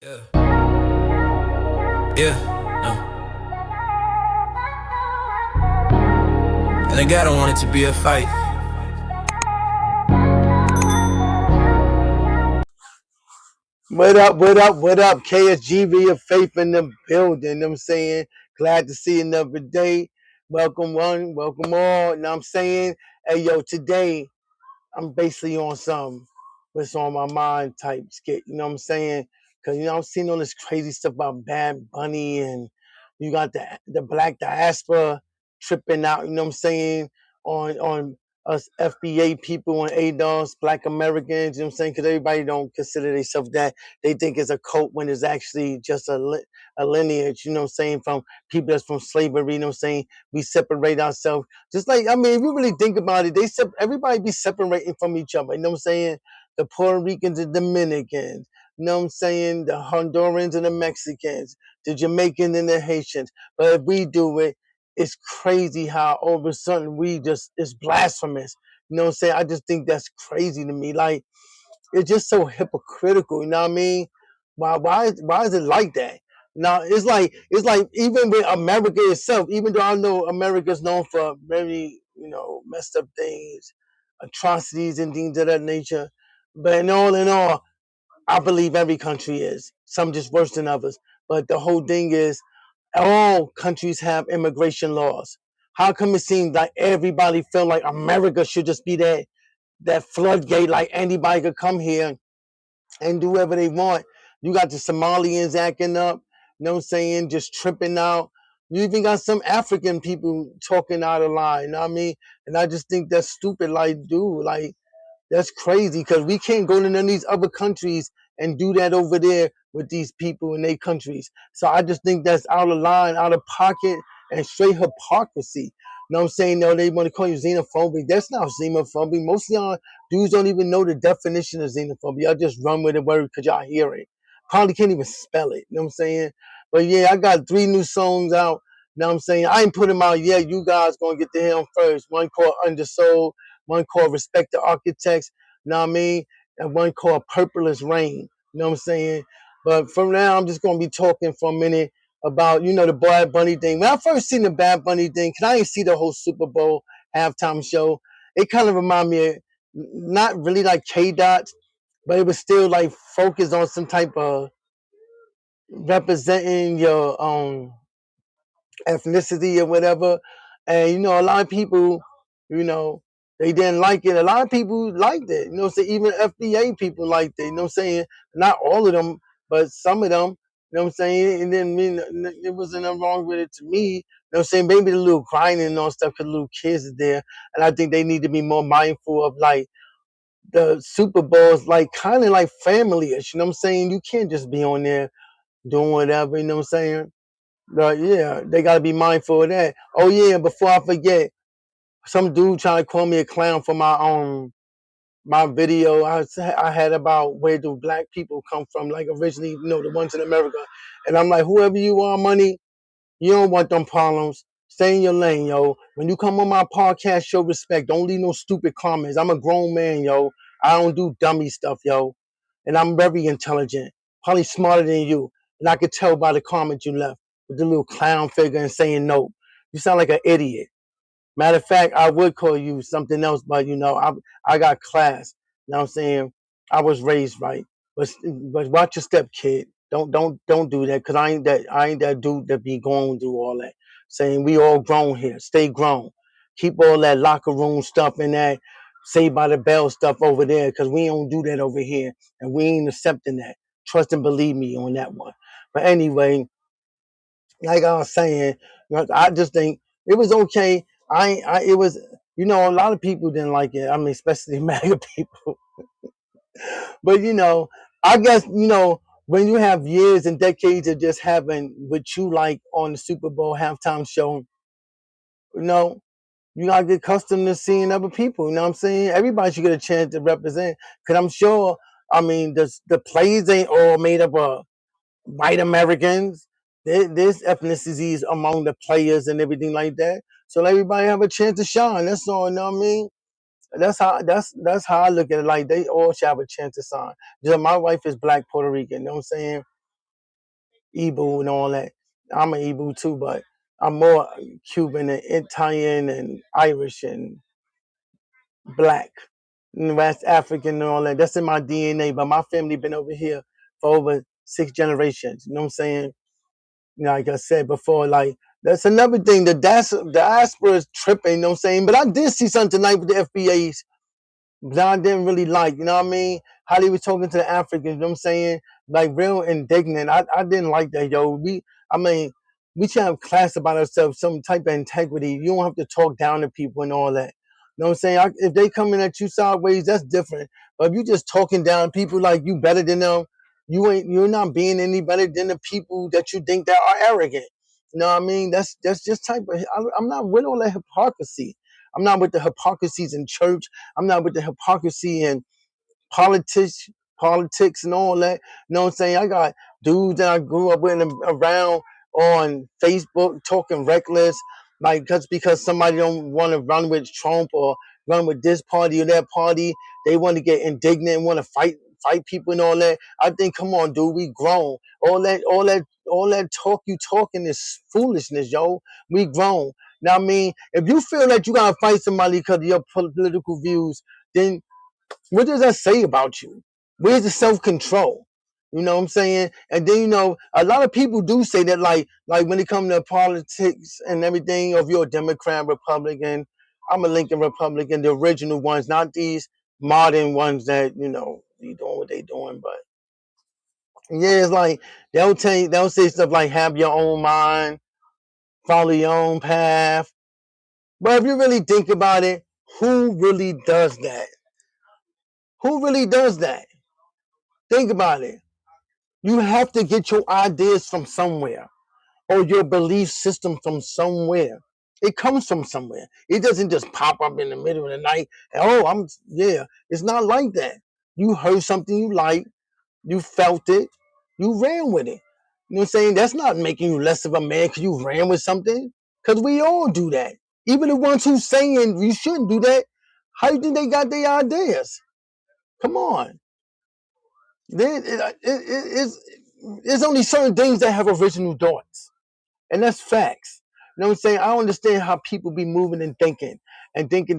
Yeah. Yeah. No. And I gotta want it to be a fight. What up, what up, what up? Ksg ViaFaith in the building. I'm saying, glad to see another day. Welcome one, welcome all. And I'm saying, hey yo, today I'm basically on some what's on my mind type skit. You know what I'm saying? Because I'm seeing all this crazy stuff about Bad Bunny, and you got the black diaspora tripping out. You know what I'm saying? On us FBA people and ADOS, Black Americans. You know what I'm saying? Because everybody don't consider themselves that. They think it's a cult when it's actually just a lineage. You know what I'm saying? From people that's from slavery. You know what I'm saying? We separate ourselves. Just like, I mean, if you really think about it, everybody be separating from each other. You know what I'm saying? The Puerto Ricans and Dominicans. You know what I'm saying? The Hondurans and the Mexicans, the Jamaicans and the Haitians. But if we do it, it's crazy how all of a sudden it's blasphemous. You know what I'm saying? I just think that's crazy to me. Like, it's just so hypocritical. You know what I mean? Why is it like that? Now it's like even with America itself, even though I know America's known for very messed up things, atrocities and things of that nature, but in all, I believe every country is. Some just worse than others. But the whole thing is, all countries have immigration laws. How come it seems like everybody feel like America should just be that floodgate, like anybody could come here and do whatever they want? You got the Somalians acting up, you know what I'm saying, just tripping out. You even got some African people talking out of line, you know what I mean? And I just think that's stupid. Like, dude, like, that's crazy because we can't go to none of these other countries and do that over there with these people in their countries. So I just think that's out of line, out of pocket, and straight hypocrisy. You know what I'm saying? No, they want to call you xenophobic. That's not xenophobic. Most of y'all dudes don't even know the definition of xenophobia. Y'all just run with the word because y'all hear it. Probably can't even spell it. You know what I'm saying? But yeah, I got 3 new songs out. You know what I'm saying? I ain't put them out yet. You guys gonna get to hear them first. One called Undersold, one called Respect the Architects, you know what I mean? And one called Purpleless Rain, you know what I'm saying? But from now, I'm just going to be talking for a minute about, the Bad Bunny thing. When I first seen the Bad Bunny thing, because I didn't see the whole Super Bowl halftime show, it kind of reminded me of, not really like K-Dots, but it was still like focused on some type of representing your ethnicity or whatever. And a lot of people, you know, they didn't like it. A lot of people liked it. So even FBA people liked it. You know what I'm saying? Not all of them, but some of them. You know what I'm saying? It didn't mean it wasn't nothing wrong with it to me. You know what I'm saying? Maybe the little crying and all stuff because little kids is there. And I think they need to be more mindful of like the Super Bowls, like kind of like family-ish. You know what I'm saying? You can't just be on there doing whatever, you know what I'm saying? Yeah, they got to be mindful of that. Oh yeah, before I forget, some dude trying to call me a clown for my video I had about where do black people come from, like originally, the ones in America. And I'm like, whoever you are, money, you don't want them problems. Stay in your lane, yo. When you come on my podcast, show respect. Don't leave no stupid comments. I'm a grown man, yo. I don't do dummy stuff, yo. And I'm very intelligent, probably smarter than you. And I could tell by the comment you left with the little clown figure and saying no. You sound like an idiot. Matter of fact, I would call you something else, but I got class. You know what I'm saying? I was raised right. But watch your step, kid. Don't do that, because I ain't that dude that be going through all that. Saying we all grown here. Stay grown. Keep all that locker room stuff and that Saved by the Bell stuff over there, because we don't do that over here. And we ain't accepting that. Trust and believe me on that one. But anyway, like I was saying, I just think it was okay. It was, a lot of people didn't like it. I mean, especially MAGA people. But I guess when you have years and decades of just having what you like on the Super Bowl halftime show, you know, you gotta get accustomed to seeing other people. You know what I'm saying? Everybody should get a chance to represent. Cause I'm sure, I mean, the plays ain't all made up of white Americans. There's ethnicities among the players and everything like that. So let everybody have a chance to shine. That's all. You know what I mean? That's how I look at it. Like, they all should have a chance to shine. Just my wife is black Puerto Rican. You know what I'm saying? Igbo and all that. I'm an Igbo too, but I'm more Cuban and Italian and Irish and black and West African and all that. That's in my DNA, but my family been over here for over 6 generations. You know what I'm saying? Like I said before, like that's another thing. The diaspora is tripping, you know what I'm saying? But I did see something tonight with the FBAs that I didn't really like, you know what I mean? How they was talking to the Africans, you know what I'm saying? Like real indignant. I didn't like that, yo. I mean, we should have class about ourselves, some type of integrity. You don't have to talk down to people and all that. You know what I'm saying? If they coming at you sideways, that's different. But if you just talking down people like you better than them, you're not being any better than the people that you think that are arrogant. You know what I mean? That's just type of I'm not with all that hypocrisy. I'm not with the hypocrisies in church. I'm not with the hypocrisy and politics, politics and all that. You know what I'm saying? I got dudes that I grew up with and around on Facebook talking reckless, like just because somebody don't want to run with Trump or run with this party or that party, they want to get indignant and want to fight people and all that. I think, come on, dude, we grown. All that talk you talking is foolishness, yo. We grown. Now, I mean, if you feel that you gotta fight somebody because of your political views, then what does that say about you? Where's the self-control? You know what I'm saying? And then, a lot of people do say that, like when it comes to politics and everything, if you're a Democrat, Republican, I'm a Lincoln Republican, the original ones, not these modern ones that, they doing what they doing. But yeah, it's like they'll say stuff like have your own mind, follow your own path. But if you really think about it, who really does that? Who really does that? Think about it. You have to get your ideas from somewhere or your belief system from somewhere. It comes from somewhere. It doesn't just pop up in the middle of the night. And, yeah. It's not like that. You heard something you liked, you felt it, you ran with it. You know what I'm saying? That's not making you less of a man because you ran with something. Because we all do that. Even the ones who saying you shouldn't do that, how do you think they got their ideas? Come on. There's only certain things that have original thoughts, and that's facts. You know what I'm saying? I don't understand how people be moving and thinking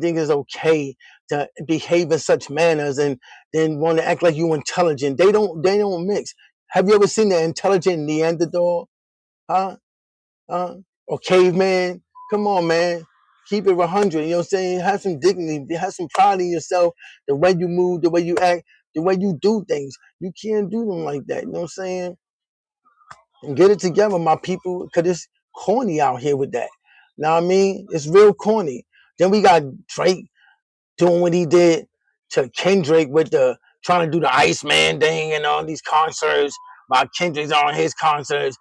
things is okay to behave in such manners and then want to act like you intelligent. They don't mix. Have you ever seen the intelligent Neanderthal? Huh? Or caveman? Come on, man. Keep it 100. You know what I'm saying? Have some dignity. Have some pride in yourself. The way you move, the way you act, the way you do things. You can't do them like that. You know what I'm saying? And get it together, my people, because it's corny out here with that. Now I mean? It's real corny. Then we got Drake doing what he did to Kendrick with the trying to do the Iceman thing and all these concerts while Kendrick's on his concerts,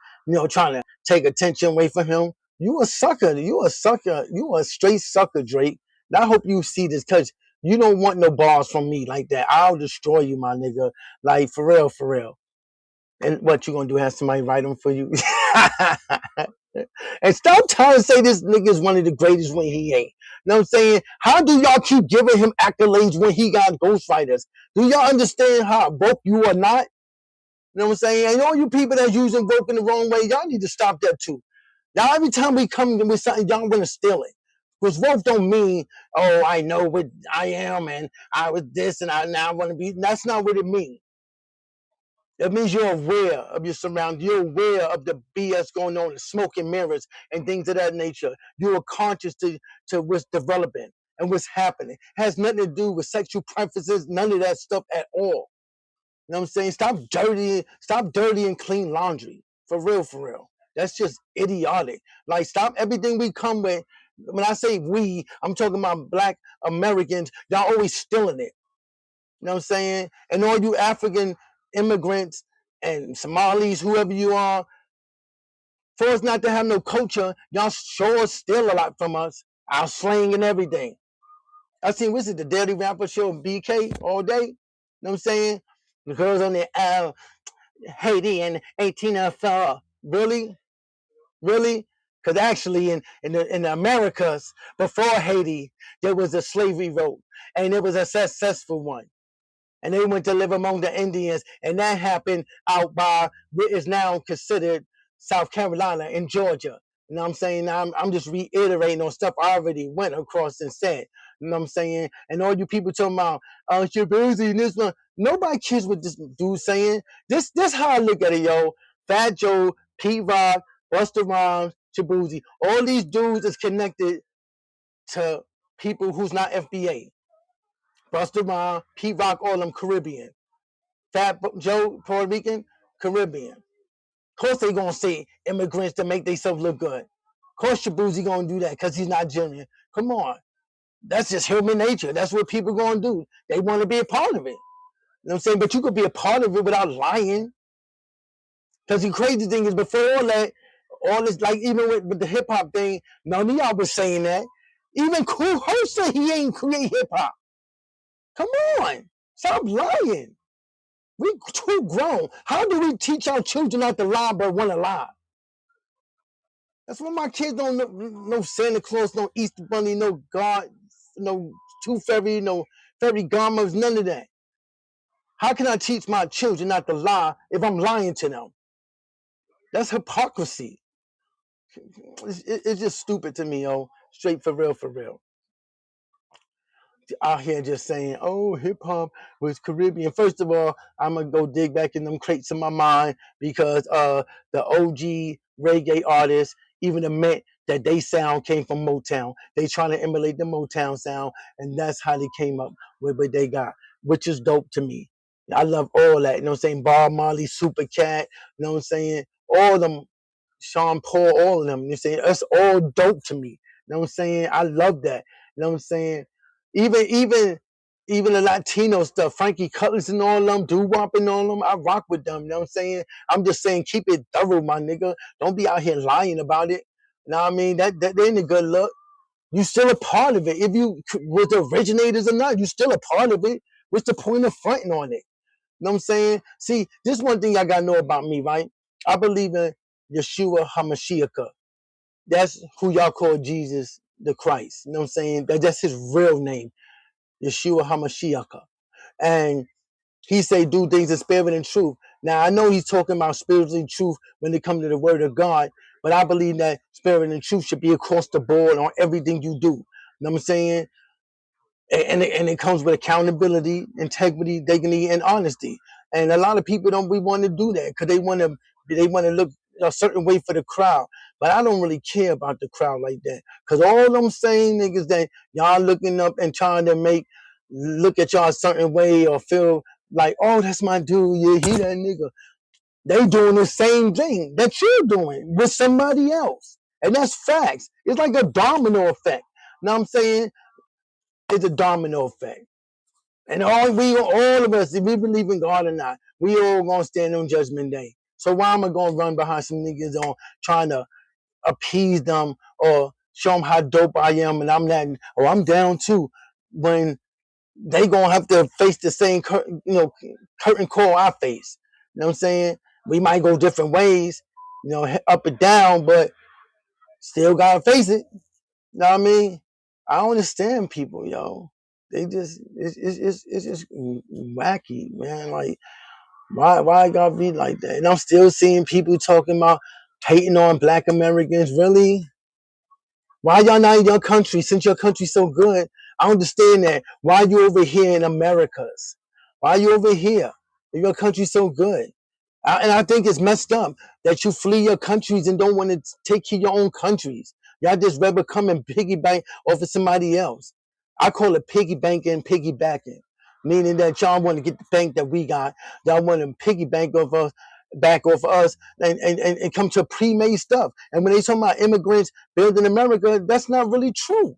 trying to take attention away from him. You a sucker. You a sucker. You a straight sucker, Drake. And I hope you see this because you don't want no bars from me like that. I'll destroy you, my nigga. Like, for real, for real. And what you gonna do? Have somebody write them for you? And stop trying to say this nigga is one of the greatest when he ain't. You know what I'm saying? How do y'all keep giving him accolades when he got ghostwriters? Do y'all understand how broke you are not? You know what I'm saying? And all you people that using broke in the wrong way, y'all need to stop that too. Now every time we come with something, y'all want to steal it. Because woke don't mean, oh, I know what I am and I was this and I now want to be. That's not what it means. That means you're aware of your surroundings. You're aware of the BS going on, the smoke and mirrors and things of that nature. You are conscious to what's developing and what's happening. It has nothing to do with sexual preferences, none of that stuff at all. You know what I'm saying? Stop dirty and clean laundry. For real, for real. That's just idiotic. Like, stop everything we come with. When I say we, I'm talking about black Americans. Y'all always stealing it. You know what I'm saying? And all you African immigrants and Somalis, whoever you are, for us not to have no culture, y'all sure steal a lot from us. Our slang and everything. I seen, what's it, the Daily Rapper Show, BK, all day? You know what I'm saying? The girls on the Haiti and 1804. Really? Really? Because actually in the Americas, before Haiti, there was a slavery vote. And it was a successful one. and they went to live among the Indians, and that happened out by what is now considered South Carolina and Georgia. You know what I'm saying? I'm just reiterating on stuff I already went across and said. You know what I'm saying? And all you people talking about, Shabuzi and this one, nobody cares what this dude saying. This how I look at it, yo. Fat Joe, Pete Rock, Busta Rhymes, Shabuzi, all these dudes is connected to people who's not FBA. Busta Rhymes, Pete Rock, all them Caribbean. Fat Joe, Puerto Rican, Caribbean. Of course they gonna say immigrants to make themselves look good. Of course Shabuzi gonna do that because he's Nigerian. Come on. That's just human nature. That's what people gonna do. They want to be a part of it. You know what I'm saying? But you could be a part of it without lying. Because the crazy thing is, before all this, like even with the hip hop thing, none of y'all was saying that. Even Cool Herc said he ain't create hip hop. Come on. Stop lying. We too grown. How do we teach our children not to lie but want to lie? That's why my kids don't know no Santa Claus, no Easter Bunny, no God, no Tooth Fairy, no fairy godmothers, none of that. How can I teach my children not to lie if I'm lying to them? That's hypocrisy. It's just stupid to me, yo. Straight for real, for real. Out here just saying, oh, hip hop was Caribbean. First of all, I'm gonna go dig back in them crates in my mind because the OG reggae artists even admit that they sound came from Motown. They trying to emulate the Motown sound, and that's how they came up with what they got, which is dope to me. I love all that. You know what I'm saying? Bob Marley, Super Cat, you know what I'm saying? All of them, Sean Paul, all of them. You know what I'm saying? That's all dope to me. You know what I'm saying? I love that. You know what I'm saying? Even the Latino stuff, Frankie Cutlass and all them, doo-wop and all them, I rock with them. You know what I'm saying? I'm just saying, keep it thorough, my nigga. Don't be out here lying about it. You know what I mean? That ain't a good look. You still a part of it. If you was the originators or not, you still a part of it. What's the point of fronting on it? You know what I'm saying? See, this one thing y'all gotta know about me, right? I believe in Yeshua HaMashiach. That's who y'all call Jesus the Christ. You know what I'm saying? That's his real name. Yeshua HaMashiach. And he say do things in spirit and truth. Now, I know he's talking about spiritual truth when it comes to the word of God, but I believe that spirit and truth should be across the board on everything you do. You know what I'm saying? And it comes with accountability, integrity, dignity, and honesty. And a lot of people don't we want to do that because they want to look a certain way for the crowd. But I don't really care about the crowd like that. Because all them same niggas that y'all looking up and trying to look at y'all a certain way or feel like, oh, that's my dude, yeah, he that nigga. They doing the same thing that you're doing with somebody else. And that's facts. It's like a domino effect. Now I'm saying it's a domino effect. And all of us, if we believe in God or not, we all gonna stand on Judgment Day. So why am I gonna run behind some niggas on trying to appease them or show them how dope I am and I'm not, or I'm down too, when they gonna have to face the same curtain call I face. You know what I'm saying? We might go different ways, up and down, but still gotta face it. You know what I mean? I don't understand people, yo. They just it's just wacky, man. Like why it gotta be like that? And I'm still seeing people talking about hating on Black Americans. Really? Why y'all not in your country? Since your country's so good, I understand that. Why you over here in Americas? Why you over here? If your country's so good. And I think it's messed up that you flee your countries and don't want to take care of your own countries. Y'all just rather come and piggyback off of somebody else. I call it piggy banking and piggybacking, meaning that y'all want to get the bank that we got. Y'all want to piggyback off us, back off of us, and come to pre-made stuff. And when they talk about immigrants building America, that's not really true.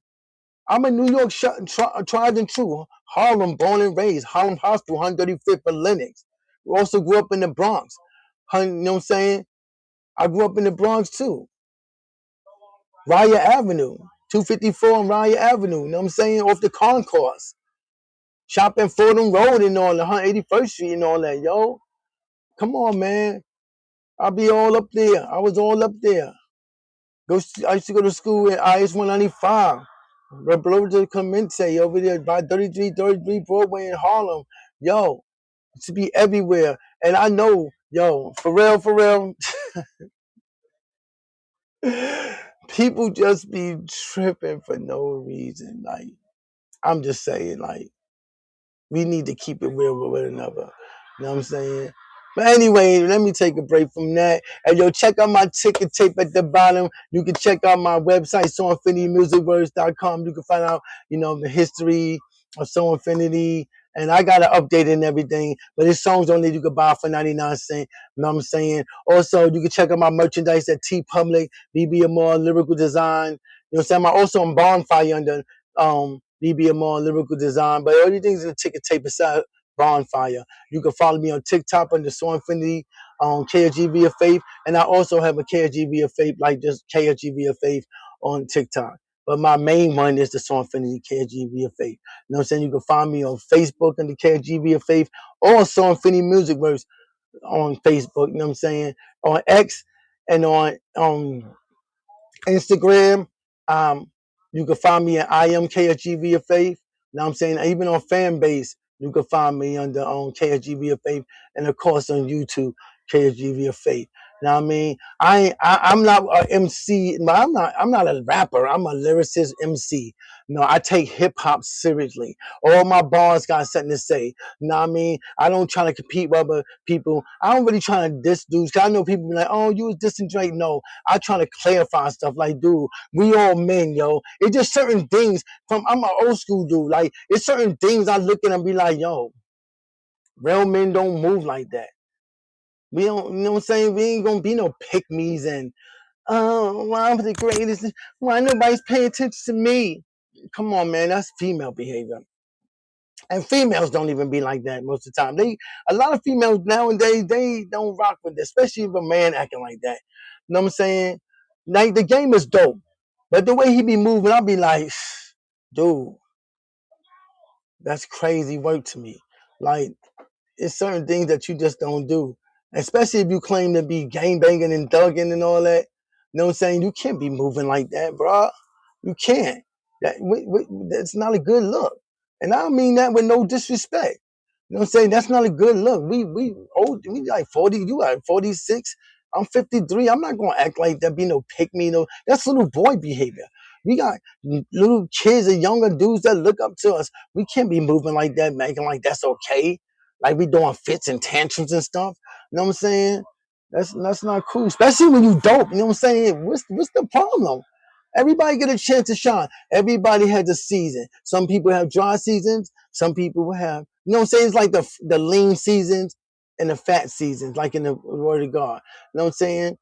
I'm a New York tried and true. Harlem, born and raised. Harlem Hospital, 135th for Lenox. We also grew up in the Bronx. You know what I'm saying? I grew up in the Bronx too. Raya Avenue, 254 on Raya Avenue. You know what I'm saying? Off the concourse. Shopping Fordham Road and all that, 181st Street and all that, yo. Come on, man. I'll be all up there. I was all up there. I used to go to school at IS 195. Below the Clemente over there by 33 Broadway in Harlem. Yo, it should be everywhere. And I know, yo, for real, people just be tripping for no reason. Like, I'm just saying, like, we need to keep it real with one another. You know what I'm saying? But anyway, let me take a break from that. And yo, check out my ticket tape at the bottom. You can check out my website, SoInfinityMusicWords.com. You can find out, the history of So Infinity. And I got to update it and everything. But this song's only you can buy for 99 cents. You know what I'm saying? Also, you can check out my merchandise at T Public, BB Lyrical Design. You know what I'm saying? I'm also on Bonfire under BBMR Lyrical Design, but everything's in the ticket tape beside Bonfire. You can follow me on TikTok under So Infinity, Ksg ViaFaith, and I also have a Ksg ViaFaith, like just Ksg ViaFaith on TikTok. But my main one is the So Infinity Ksg ViaFaith. You know what I'm saying? You can find me on Facebook under Ksg ViaFaith or So Infinity Music Works on Facebook. You know what I'm saying? On X and on Instagram. You can find me at I am KSG Via Faith. Now I'm saying even on fan base, you can find me under KSG Via Faith, and of course on YouTube, KSG Via Faith. Now I mean, I'm not a MC, but I'm not a rapper. I'm a lyricist MC. No, I take hip hop seriously. All my bars got something to say. You know what I mean? I don't try to compete with other people. I don't really try to diss dudes. Cause I know people be like, oh, you was dissing Drake. No, I try to clarify stuff. Like, dude, we all men, yo. It's just certain things I'm an old school dude. Like, it's certain things I look at and be like, yo, real men don't move like that. We don't, you know what I'm saying? We ain't gonna be no pick-me's and, oh, why I'm the greatest. Why nobody's paying attention to me? Come on, man. That's female behavior. And females don't even be like that most of the time. A lot of females nowadays, they don't rock with it, especially if a man acting like that. You know what I'm saying? Like, the game is dope. But the way he be moving, I'll be like, dude, that's crazy work to me. Like, it's certain things that you just don't do. Especially if you claim to be gang banging and thugging and all that. You know what I'm saying? You can't be moving like that, bro. You can't. That's not a good look. And I don't mean that with no disrespect. You know what I'm saying? That's not a good look. We old, we like 40, you like 46. I'm 53. I'm not gonna act like that, be no pick me, no. That's little boy behavior. We got little kids and younger dudes that look up to us. We can't be moving like that, making like that's okay. Like we doing fits and tantrums and stuff. You know what I'm saying? That's not cool. Especially when you dope. You know what I'm saying? What's the problem? Everybody get a chance to shine. Everybody has a season. Some people have dry seasons. Some people have, you know what I'm saying? It's like the lean seasons and the fat seasons, like in the Word of God. You know what I'm saying?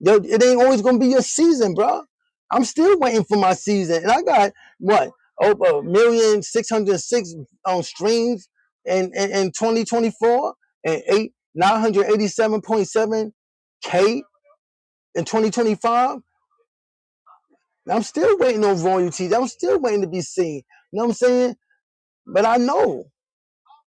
It ain't always gonna be your season, bro. I'm still waiting for my season, and I got what over 1,606 on streams in 2024 and 987.7K in 2025. I'm still waiting on royalties. I'm still waiting to be seen. You know what I'm saying? But I know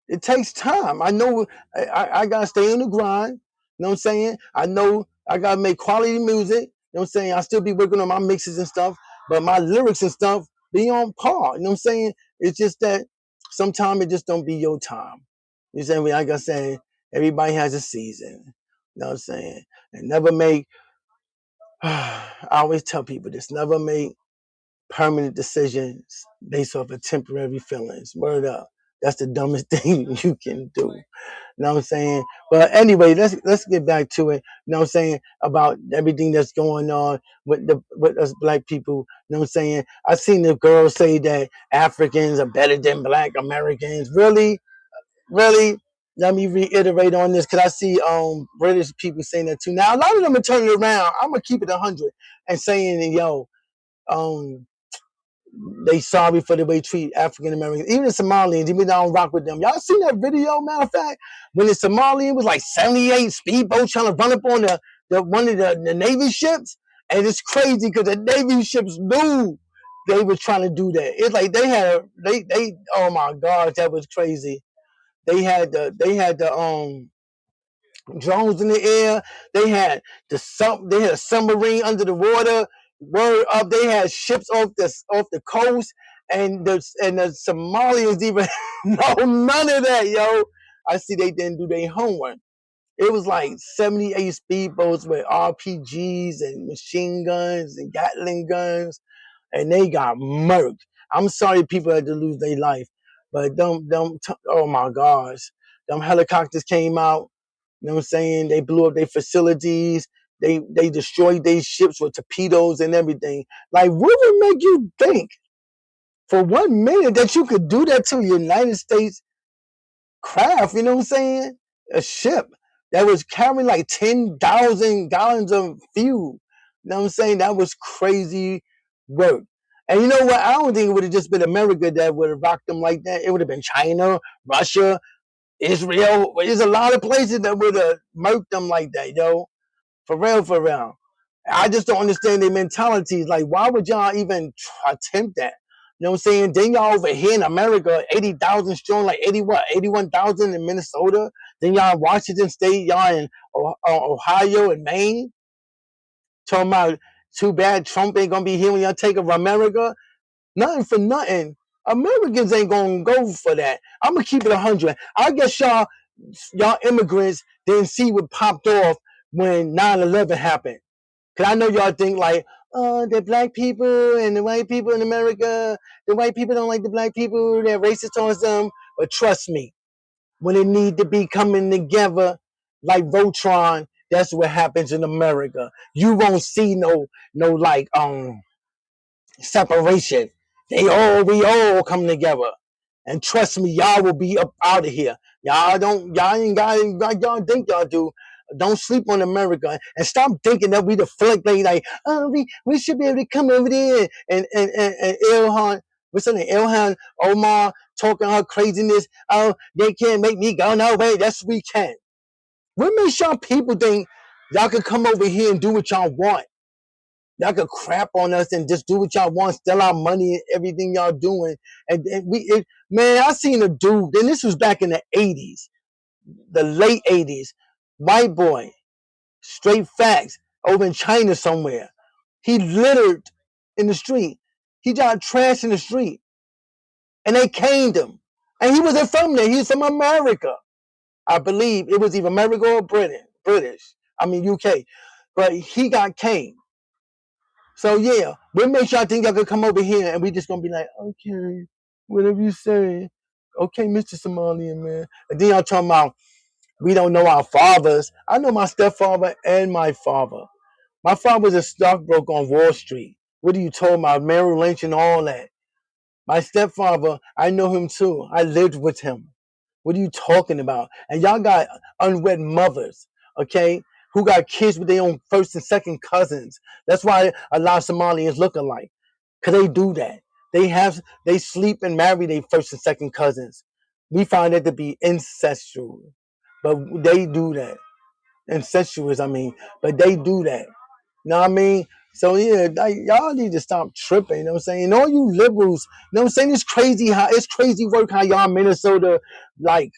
it takes time. I know I gotta stay on the grind. You know what I'm saying? I know I gotta make quality music. You know what I'm saying? I still be working on my mixes and stuff, but my lyrics and stuff be on par. You know what I'm saying? It's just that sometimes it just don't be your time. You know what I'm saying? Like I said, everybody has a season. You know what I'm saying? And never make I always tell people this, never make permanent decisions based off of temporary feelings. Word up. That's the dumbest thing you can do. You know what I'm saying? But anyway, let's get back to it. You know what I'm saying? About everything that's going on with us black people. You know what I'm saying? I've seen the girls say that Africans are better than black Americans. Really? Really? Let me reiterate on this because I see British people saying that too. Now a lot of them are turning around. I'm gonna keep it 100 and saying, yo, um, they sorry for the way they treat African Americans, even the Somalians. Even though I don't rock with them. Y'all seen that video? Matter of fact, when the Somalian was like 78 speedboats trying to run up on the one of the Navy ships, and it's crazy because the Navy ships knew they were trying to do that. It's like they oh my gosh, that was crazy. They had the drones in the air. They had a submarine under the water. Word up, they had ships off the coast, And the Somalians even know none of that, yo. I see they didn't do their homework. It was like 78 speedboats with RPGs and machine guns and Gatling guns, and they got murked. I'm sorry people had to lose their life, but oh my gosh, them helicopters came out. You know what I'm saying? They blew up their facilities. They destroyed their ships with torpedoes and everything. Like, what would make you think for 1 minute that you could do that to a United States craft? You know what I'm saying? A ship that was carrying like 10,000 gallons of fuel. You know what I'm saying? That was crazy work. And you know what? I don't think it would have just been America that would have rocked them like that. It would have been China, Russia, Israel. There's a lot of places that would have murked them like that, yo. For real, for real. I just don't understand their mentalities. Like, why would y'all even attempt that? You know what I'm saying? Then y'all over here in America, 80,000 strong, like 81,000 in Minnesota. Then y'all in Washington State, y'all in Ohio and Maine. Talking about, too bad Trump ain't gonna be here when y'all take over America. Nothing for nothing. Americans ain't gonna go for that. I'm gonna keep it 100. I guess y'all immigrants didn't see what popped off when 9/11 happened. Cause I know y'all think like, oh, the black people and the white people in America, the white people don't like the black people, they're racist towards them. But trust me, when it need to be coming together like Voltron, that's what happens in America. You won't see no like separation. We all come together. And trust me, y'all will be up out of here. Y'all ain't got like y'all think y'all do. Don't sleep on America and stop thinking that we the flick like, oh, we should be able to come over there and Ilhan, what's her name? Ilhan Omar talking her craziness. Oh, they can't make me go no way. Yes, we can. What makes y'all people think y'all can come over here and do what y'all want? Y'all could crap on us and just do what y'all want, steal our money and everything y'all doing. Man, I seen a dude, and this was back in the 80s, the late 80s, white boy, straight facts, over in China somewhere. He littered in the street. He got trash in the street. And they caned him. And he wasn't from there. He's from America. I believe it was either America or British. I mean, UK. But he got caned. So yeah, what makes y'all think y'all could come over here and we just gonna be like, okay, whatever you say, okay, Mr. Somalian man. And then y'all talking about we don't know our fathers. I know my stepfather and my father. My father was a stockbroker on Wall Street. What are you talking about? Merrill Lynch and all that. My stepfather, I know him too. I lived with him. What are you talking about? And y'all got unwed mothers, okay, who got kids with their own first and second cousins. That's why a lot of Somalians look alike, because they do that. They sleep and marry their first and second cousins. We find that to be incestual, but they do that. Incestuous, I mean, but they do that. You know what I mean? So yeah, like, y'all need to stop tripping. You know what I'm saying? And all you liberals, you know what I'm saying? It's crazy work how y'all in Minnesota like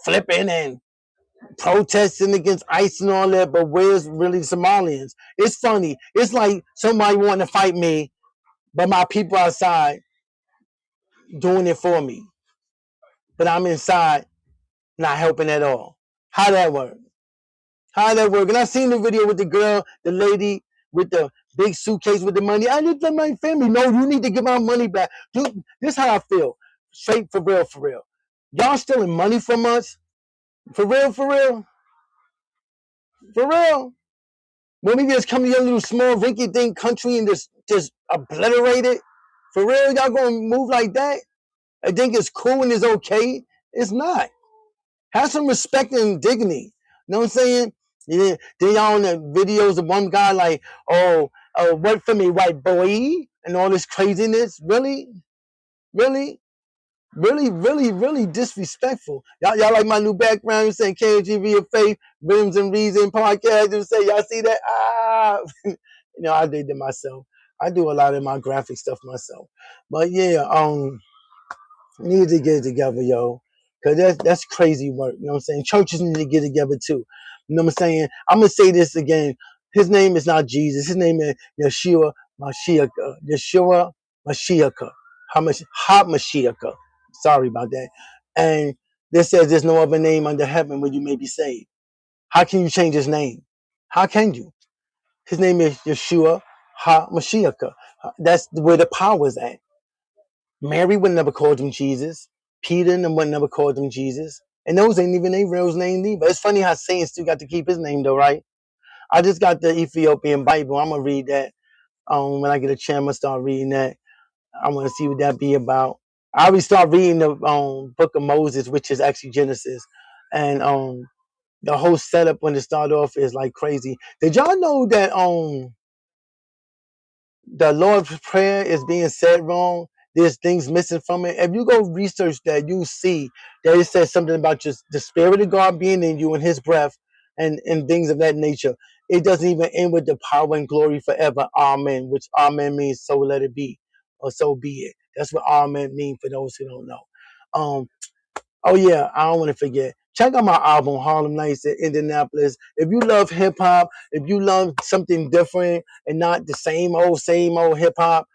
flipping and protesting against ICE and all that, but where's really Somalians? It's funny. It's like somebody wanting to fight me, but my people outside doing it for me. But I'm inside not helping at all. How that work? How that work? And I seen the video with the girl, the lady with the big suitcase with the money. I need for my family. No, you need to get my money back. Dude, this is how I feel. Straight for real, for real. Y'all stealing money from us? For real, for real? For real? When we just come to your little small rinky dink country and just obliterate it? For real, y'all gonna move like that? I think it's cool and it's okay? It's not. Have some respect and dignity. You know what I'm saying? Yeah. Then y'all on the videos of one guy like, oh, work for me, white boy, and all this craziness. Really? Really? Really, really, really disrespectful. Y'all like my new background? You saying Ksg ViaFaith, Rims and Reason podcast. You say y'all see that? You know, I did it myself. I do a lot of my graphic stuff myself. But yeah, we need to get it together, yo. Cause that's crazy work. You know what I'm saying? Churches need to get together too. You know what I'm saying? I'm gonna say this again. His name is not Jesus. His name is Yeshua Mashiach. Yeshua Mashiach. HaMashiach. Sorry about that. And this says there's no other name under heaven where you may be saved. How can you change his name? How can you? His name is Yeshua HaMashiach. That's where the power is at. Mary would never called him Jesus. Peter and them would never called him Jesus. And those ain't even their real name either. It's funny how Satan still got to keep his name though, right? I just got the Ethiopian Bible. I'm gonna read that. When I get a chance, I'm gonna start reading that. I want to see what that be about. I already start reading the book of Moses, which is actually Genesis, and the whole setup when it start off is like crazy. Did y'all know that the Lord's Prayer is being said wrong? There's things missing from it. If you go research that, you see that it says something about just the Spirit of God being in you and His breath and things of that nature. It doesn't even end with the power and glory forever. Amen, which Amen means so let it be or so be it. That's what Amen means for those who don't know. Oh yeah, I don't want to forget. Check out my album, Harlem Nights in Indianapolis. If you love hip hop, if you love something different and not the same old hip hop,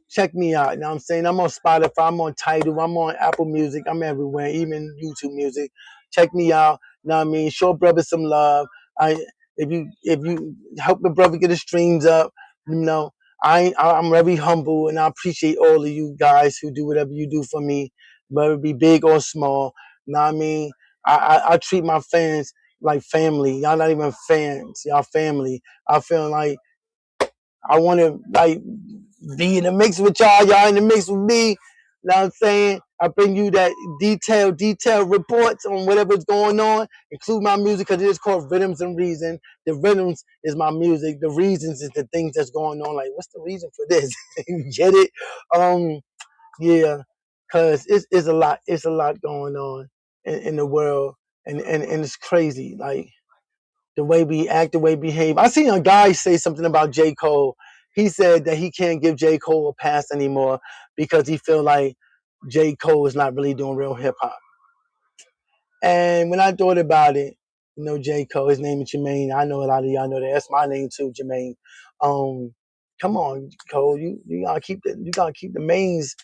check me out. You know what I'm saying? I'm on Spotify, I'm on Tidal, I'm on Apple Music, I'm everywhere, even YouTube Music. Check me out. You know what I mean? Show a brother some love. I if you help the brother get his streams up, you know, I'm very humble and I appreciate all of you guys who do whatever you do for me, whether it be big or small. You know what I mean? I treat my fans like family. Y'all not even fans, y'all family. I feel like I want to like be in the mix with y'all. Y'all in the mix with me. You know what I'm saying? I bring you that detailed reports on whatever's going on, include my music because it is called Rhythms and Reason. The rhythms is my music. The reasons is the things that's going on. Like, what's the reason for this? You get it? Yeah, because it's a lot. It's a lot going on in the world, and it's crazy. Like the way we act, the way we behave. I seen a guy say something about J. Cole. He said that he can't give J. Cole a pass anymore because he feel like J. Cole is not really doing real hip hop. And when I thought about it, you know, J. Cole, his name is Jermaine. I know a lot of y'all know that. That's my name too, Jermaine. Um, Come on, Cole, you gotta keep the mains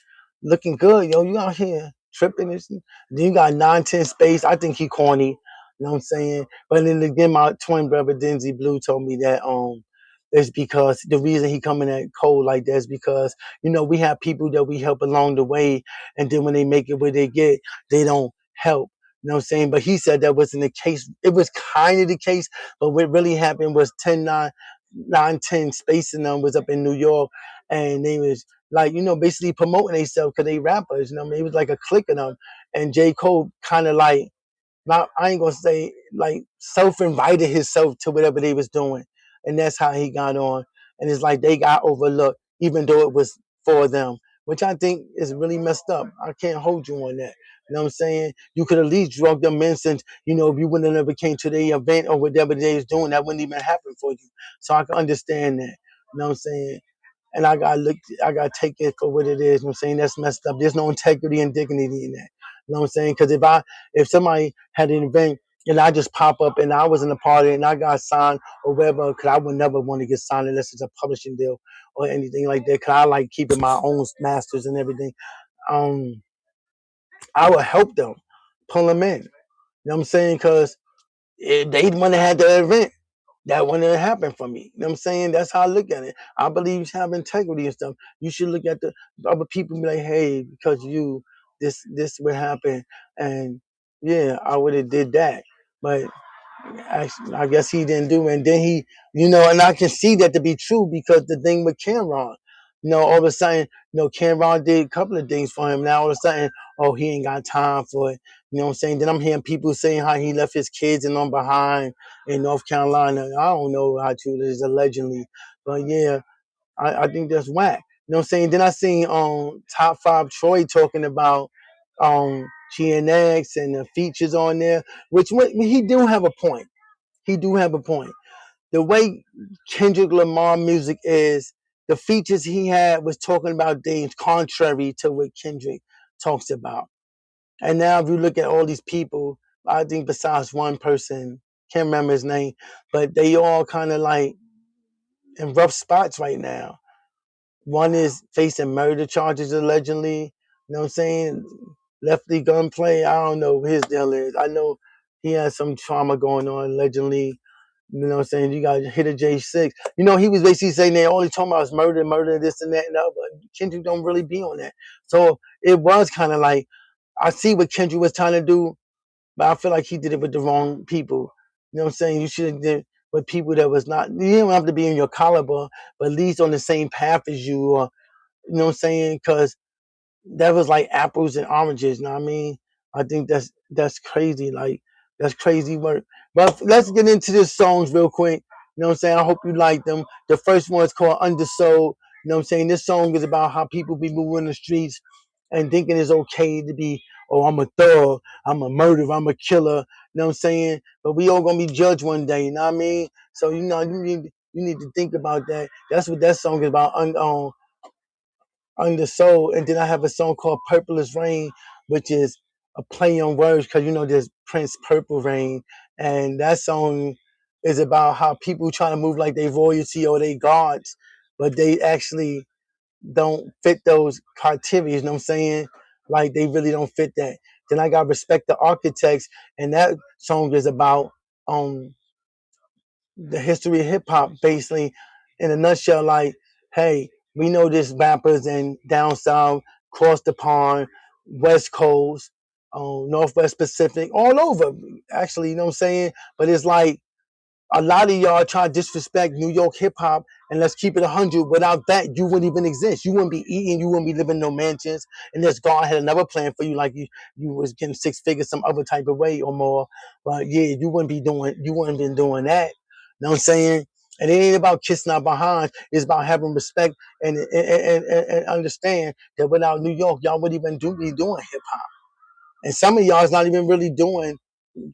looking good, yo. You out here tripping this. Then you got 910 space. I think he corny. You know what I'm saying? But then again, my twin brother Denzi Blue told me that it's because the reason he coming at Cole like that is because, you know, we have people that we help along the way, and then when they make it where they get, they don't help. You know what I'm saying? But he said that wasn't the case. It was kind of the case, but what really happened was 910 Space and them was up in New York, and they was like, you know, basically promoting themselves because they rappers. You know what I mean? It was like a clique of them. And J. Cole kind of like, not, I ain't gonna say like self-invited himself to whatever they was doing. And that's how he got on. And it's like they got overlooked, even though it was for them, which I think is really messed up. I can't hold you on that. You know what I'm saying? You could at least drug them in since, you know, if you wouldn't have never came to the event or whatever they was doing, that wouldn't even happen for you. So I can understand that. You know what I'm saying? And I gotta take it for what it is. You know what I'm saying? That's messed up. There's no integrity and dignity in that. You know what I'm saying? Because if somebody had an event and I just pop up and I was in a party and I got signed or whatever, because I would never want to get signed unless it's a publishing deal or anything like that. Because I like keeping my own masters and everything. Um, I would help them, pull them in. You know what I'm saying? Because they want to have the event. That wouldn't have happened for me. You know what I'm saying? That's how I look at it. I believe you should have integrity and stuff. You should look at the other people and be like, hey, because you, this would happen. And yeah, I would have did that. But I guess he didn't do it. And then he, you know, and I can see that to be true because the thing with Cameron, you know, all of a sudden, you know, Cameron did a couple of things for him. Now all of a sudden, oh, he ain't got time for it. You know what I'm saying? Then I'm hearing people saying how he left his kids and on behind in North Carolina. I don't know how true it is allegedly. But yeah, I think that's whack. You know what I'm saying? Then I seen Top 5 Troy talking about GNX and the features on there, which he do have a point. He do have a point. The way Kendrick Lamar music is, the features he had was talking about things contrary to what Kendrick talks about. And now if you look at all these people, I think besides one person, can't remember his name, but they all kind of like in rough spots right now. One is facing murder charges allegedly. You know what I'm saying? Lefty gunplay. I don't know what his deal is. I know he has some trauma going on allegedly. You know what I'm saying? You got hit a J6. You know, he was basically saying they only talking about murder, this and that and that, but Kendrick don't really be on that. So it was kind of like, I see what Kendrick was trying to do, but I feel like he did it with the wrong people. You know what I'm saying? You should have did it with people that was not, you don't have to be in your caliber, but at least on the same path as you, or, you know what I'm saying? Because that was like apples and oranges. You know what I mean? I think that's crazy. Like that's crazy work. But let's get into the songs real quick. You know what I'm saying? I hope you like them. The first one is called Undersold. You know what I'm saying? This song is about how people be moving the streets and thinking it's okay to be, oh, I'm a thug, I'm a murderer, I'm a killer. You know what I'm saying? But we all gonna be judged one day. You know what I mean? So you need to think about that. That's what that song is about. Undersold. And then I have a song called Purple is Rain, which is a play on words because you know there's Prince Purple Rain. And that song is about how people trying to move like they royalty or they gods, but they actually don't fit those criteria, you know what I'm saying? Like they really don't fit that. Then I got Respect the Architects, and that song is about um the history of hip hop, basically, in a nutshell. Like, hey, we know this rappers in down south, across the pond, West Coast, Northwest Pacific, all over. Actually, you know what I'm saying? But it's like a lot of y'all try to disrespect New York hip hop, and let's keep it 100. Without that, you wouldn't even exist. You wouldn't be eating. You wouldn't be living in no mansions. Unless God had another plan for you, like you was getting 6 figures some other type of way or more. But yeah, you wouldn't be doing. You wouldn't been doing that. You know what I'm saying? And it ain't about kissing our behind. It's about having respect and understand that without New York, y'all wouldn't even be doing hip hop. And some of y'all is not even really doing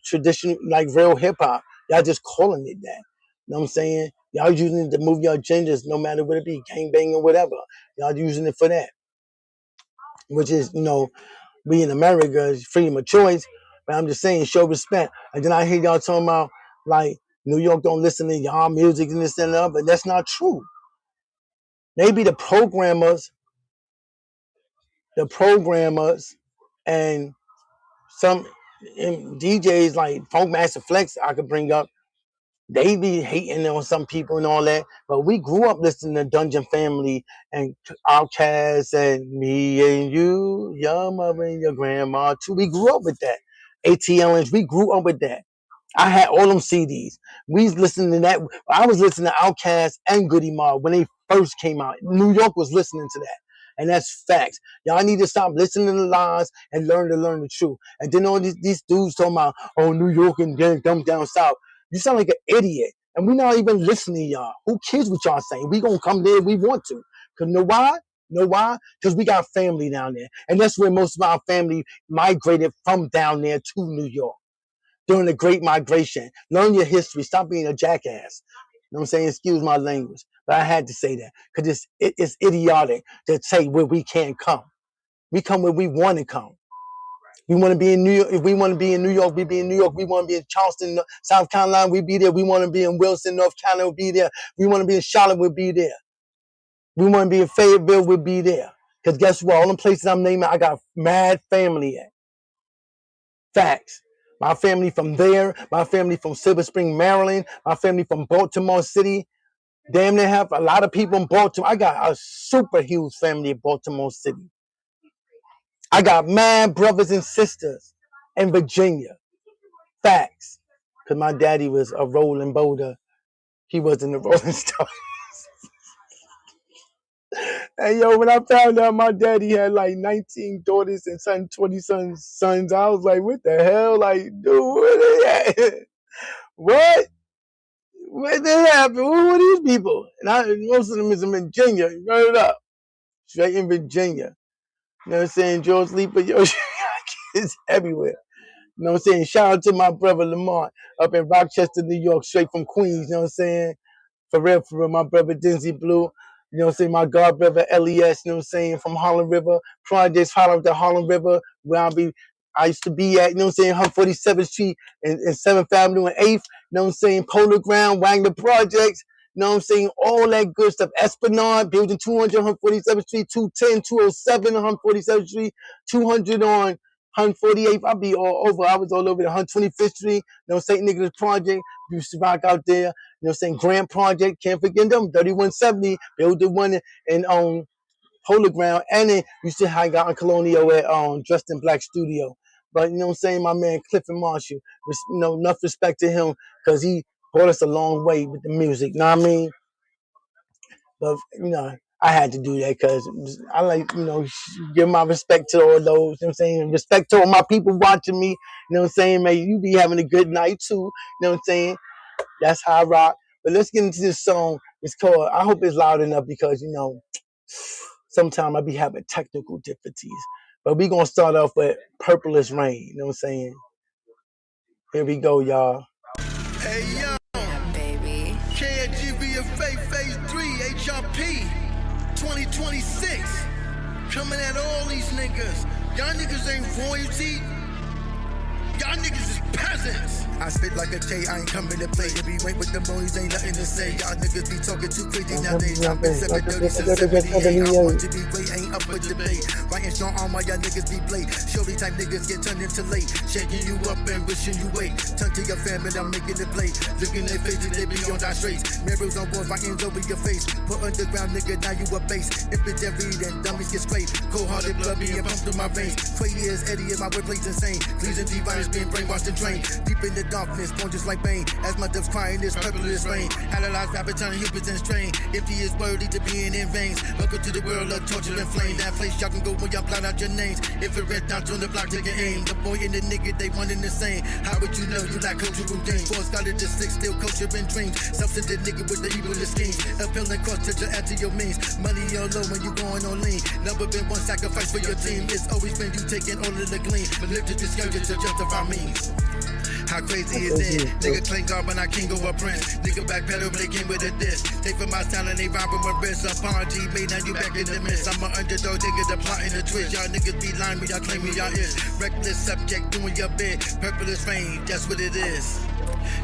traditional, like real hip hop. Y'all just calling it that. You know what I'm saying? Y'all using it to move your agendas, no matter what it be, gangbang or whatever. Y'all using it for that, which is, we in America is freedom of choice. But I'm just saying, show respect. And then I hear y'all talking about like New York don't listen to y'all music and this and that, but that's not true. Maybe the programmers, and some DJs like Funk Master Flex I could bring up. They be hating on some people and all that, but we grew up listening to Dungeon Family and Outkast and Me and You, your mother and your grandma too. We grew up with that. ATLs, we grew up with that. I had all them CDs. We was listening to that. I was listening to Outkast and Goody Mob when they first came out. New York was listening to that. And that's facts. Y'all need to stop listening to the lies and learn the truth. And then all these dudes talking about, oh, New York and them down south. You sound like an idiot. And we're not even listening to y'all. Who cares what y'all saying? We gonna come there if we want to. Cause know why? Know why? Because we got family down there. And that's where most of our family migrated from down there to New York during the Great Migration. Learn your history. Stop being a jackass. You know what I'm saying? Excuse my language. But I had to say that. Because it's idiotic to say where we can't come. We come where we want to come. We want to be in New York. If we want to be in New York, we be in New York. We want to be in Charleston, South Carolina, we be there. We want to be in Wilson, North Carolina, we be there. We want to be in Charlotte, we'll be there. We want to be in Fayetteville, we'll be there. Because guess what? All the places I'm naming, I got mad family at. Facts. My family from there, my family from Silver Spring, Maryland, my family from Baltimore City. Damn, they have a lot of people in Baltimore. I got a super huge family in Baltimore City. I got mad brothers and sisters in Virginia. Facts. Because my daddy was a rolling boulder. He wasn't a rolling stone. And yo, when I found out my daddy had like 19 daughters and 20 sons, I was like, what the hell? Like, dude, where they at? What? Where they at? Who are these people? And most of them is in Virginia. Run it up. Straight in Virginia. You know what I'm saying? George Leaper, yo, kids everywhere. You know what I'm saying? Shout out to my brother Lamont up in Rochester, New York, straight from Queens. You know what I'm saying? For real, my brother Denzi Blue. You know what I'm saying? My god brother LES, you know what I'm saying? From Harlem River. Projects follow the Harlem River, where I used to be at, you know what I'm saying? 147th Street and 7th Avenue and 8th. You know what I'm saying? Polo Ground, Wagner Projects. You know what I'm saying? All that good stuff. Esplanade, building 200 on 147th Street, 210, 207 on 147th Street, 200 on 148th. I'll be all over. I was all over the 125th Street. You know, St. Nicholas Project. Used to rock out there. You know, St. Grant Project. Can't forget them. 3170. Building one in Polar Ground. And then used to hang out in Colonial at Dressed in Black Studio. But you know what I'm saying? My man Clifford Marshall. You know, enough respect to him because he brought us a long way with the music. You know what I mean? But you know, I had to do that because I like, you know, give my respect to all those, you know what I'm saying? Respect to all my people watching me, you know what I'm saying? Man, you be having a good night too, you know what I'm saying? That's how I rock. But let's get into this song. It's called, I hope it's loud enough because, you know, sometimes I be having technical difficulties. But we going to start off with Purplish Rain, you know what I'm saying? Here we go, y'all. Hey, yo. Baby. Ksg ViaFaith Phase 3, HRP, 2026. Coming at all these niggas. Y'all niggas ain't royalty. Y'all niggas is peasants. I spit like a J, I ain't coming to play. If we wait with the boys, ain't nothing to say. Y'all niggas be talking too crazy nowadays. I've been 730 since 78. I want to be great, ain't up for debate. Writing strong arm while y'all niggas be blade. Shorty type niggas get turned into late. Shaking you up and wishing you wait. Turn to your family, I'm making it play. Looking at faces, they be on that straight. Mirrors on walls, writing over your face. Put underground nigga, now you a base. Infantry, then dummies get sprayed. Cold-hearted blood being pumped through my veins. Crazy as Eddie in my workplace insane. Cleans and divines being brainwashed and trained. Deep in the darkness, born just like Bane. As my depths crying this purplish rain. Analyze rapid turn humans and strain. Empty is worthy to being in veins. Welcome to the world of torture and flame. That place y'all can go when y'all blot out your names. Infrared down to the block, taking aim. The boy and the nigga, they one and the same. How would you know you lack cultural gains? Boy started the six, still culture and dreams. Substantive nigga with the evil schemes. Appealing cross to add to your means. Money on low when you going on lean. Never been one sacrifice for your team. It's always been you taking all of the gleam. But live to discourage to justify means. How crazy is it? Nigga claim God, but I can't go a prince. Nigga backpedal, but they came with a diss. Take from my style and they robbing my wrist. Apology made, now you back in the mist. I'm an underdog, nigga, the plot in the twist. Y'all niggas be lying, but y'all claim me, y'all is. Reckless subject, doing your bit. Purplish rain, that's what it is.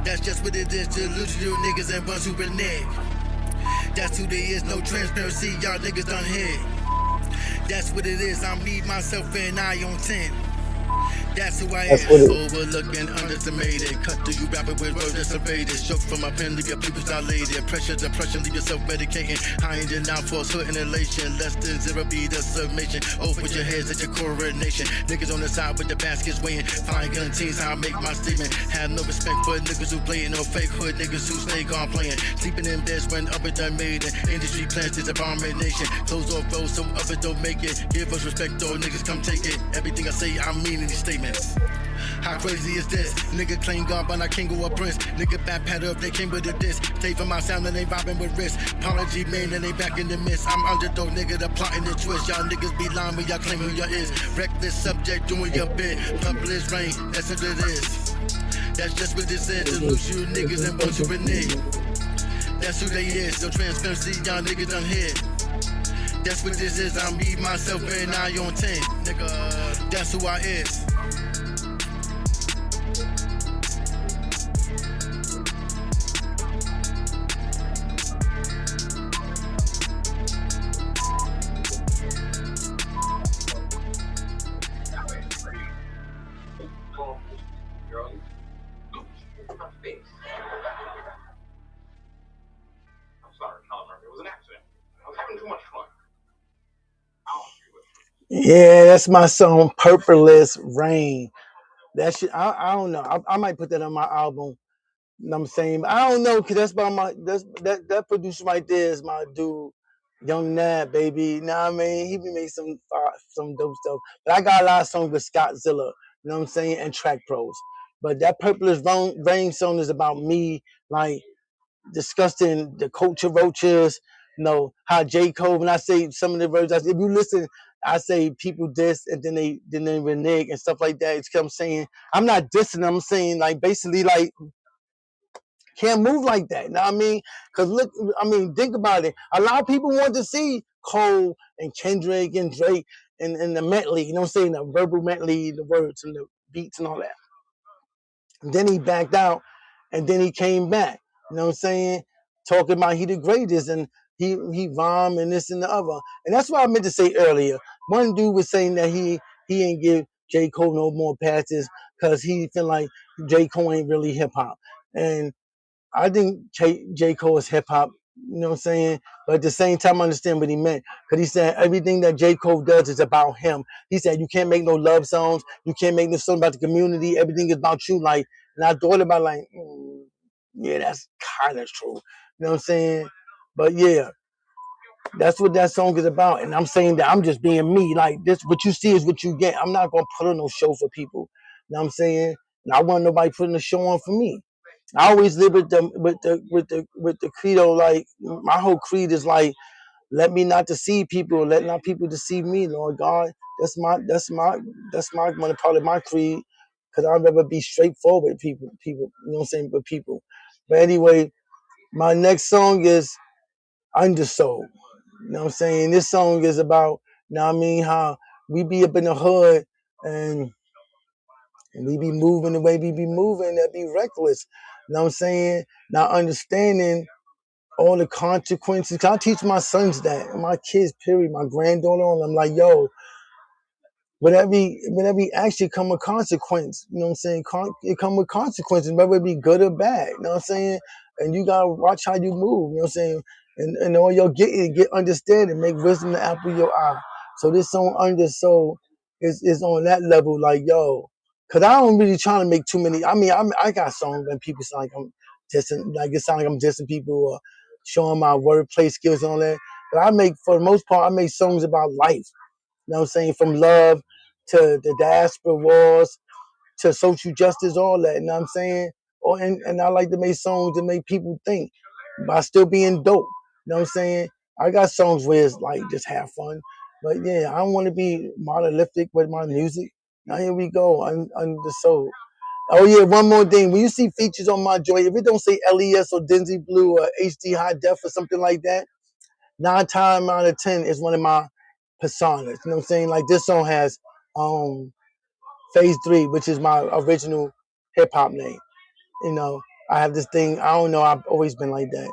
That's just what it is. Delusional niggas and ones who renege. That's who they is, no transparency, y'all niggas done hit. That's what it is, I'm me, myself, and I on 10. That's who I am. Overlooking, underestimated. Cut through you rapping with words that's evaded. Stroke from my pen, leave your people dilated. Pressure, depression, leave yourself medicating. High engine out for certain elation. Less than zero be the summation. Oh, put your heads at your coronation. Niggas on the side with the baskets weighing. Flying guillotines, how I make my statement. Have no respect for niggas who playing no fake hood. Niggas who stay gone playing. Sleeping in beds when up and done made it. Industry plans this abomination. Close off roads so others don't make it. Give us respect, though, niggas come take it. Everything I say, I mean in these statements. How crazy is this? Nigga claim God, but I can't go a prince. Nigga backpedal up, they came with a diss. Take from my sound and they vibing with wrist. Apology man and they back in the mist. I'm underdog nigga, the plot in the twist. Y'all niggas be lying when y'all claim who y'all is. Reckless subject doing your bit. Purplish rain, that's what it is. That's just what this is. Delusional niggas and ones who renege. That's who they is. No transparency, y'all niggas done hit. That's what this is. I'm me, myself, and I on 10. Nigga, that's who I is. Yeah, that's my song, Purplish Rain. That shit, I don't know. I might put that on my album. You know what I'm saying? I don't know, cause that's by my that producer right there is my dude, Young Nab, baby. You know what I mean? He be making some dope stuff. But I got a lot of songs with Scott Zilla, you know what I'm saying, and Track Pros. But that Purplish Rain song is about me, like discussing the culture roaches, you know, how J. Cole, when I say some of the words, if you listen, I say people diss and then they renege and stuff like that. It's I'm saying I'm not dissing, I'm saying like basically like can't move like that. You know what I mean? Because look, I mean, think about it. A lot of people want to see Cole and Kendrick and Drake and the medley, you know what I'm saying? The verbal medley, the words and the beats and all that. And then he backed out and then he came back. You know what I'm saying? talking about he the greatest and he rhyme and this and the other. And that's what I meant to say earlier. One dude was saying that he ain't give J. Cole no more passes because he feel like J. Cole ain't really hip hop. And I think J. Cole is hip hop, you know what I'm saying? But at the same time, I understand what he meant. Because he said everything that J. Cole does is about him. He said, you can't make no love songs. You can't make no song about the community. Everything is about you. Like, and I thought about like, yeah, that's kind of true. You know what I'm saying? But yeah, that's what that song is about. And I'm saying that I'm just being me. Like this, what you see is what you get. I'm not going to put on no show for people. You know what I'm saying? And I want nobody putting a show on for me. I always live with the credo. Like my whole creed is like, let me not deceive people, let not people deceive me, Lord God. That's one part of my creed, because I'd rather be straightforward with people, you know what I'm saying, with people. But anyway, my next song is Undersold. You know what I'm saying? This song is about, you know what I mean, how we be up in the hood and we be moving the way we be moving, that be reckless. You know what I'm saying? Not understanding all the consequences. I teach my sons that, my kids, period, my granddaughter, and I'm like, yo, whatever action come with consequence. You know what I'm saying? It come with consequences, whether it be good or bad. You know what I'm saying? And you gotta watch how you move. You know what I'm saying? And all you'll get understanding, make wisdom the apple of your eye. So this song Undersold is on that level, like, yo, cause I don't really try to make too many. I mean, I got songs when people sound like I'm dissing, like it sound like I'm dissing people or showing my wordplay skills and all that. But for the most part, I make songs about life. You know what I'm saying? From love to the diaspora wars to social justice, all that. You know what I'm saying? And I like to make songs that make people think by still being dope. You know what I'm saying? I got songs where it's like just have fun. But yeah, I don't want to be monolithic with my music. Now here we go, Undersold. Oh yeah, one more thing. When you see features on my joint, if it don't say LES or Denzi Blue or HD High Def or something like that, 9 times out of 10 is one of my personas. You know what I'm saying? Like this song has Phase 3, which is my original hip hop name. You know, I have this thing, I don't know, I've always been like that.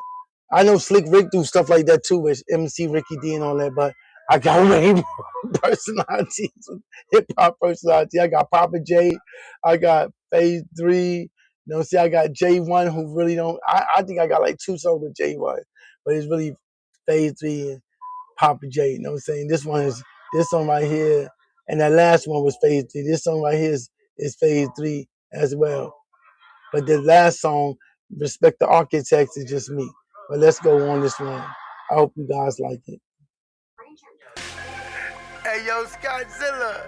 I know Slick Rick do stuff like that too, with MC Ricky D and all that, but I got way more personalities, hip hop personality. I got Papa J, I got Phase 3, you know, see, I got J1 who really don't, I think I got like 2 songs with J1, but it's really Phase 3 and Papa J, you know what I'm saying? This song right here, and that last one was Phase 3. This song right here is Phase 3 as well. But the last song, Respect the Architects, is just me. But let's go on this one. I hope you guys like it. Hey, yo, Scottzilla.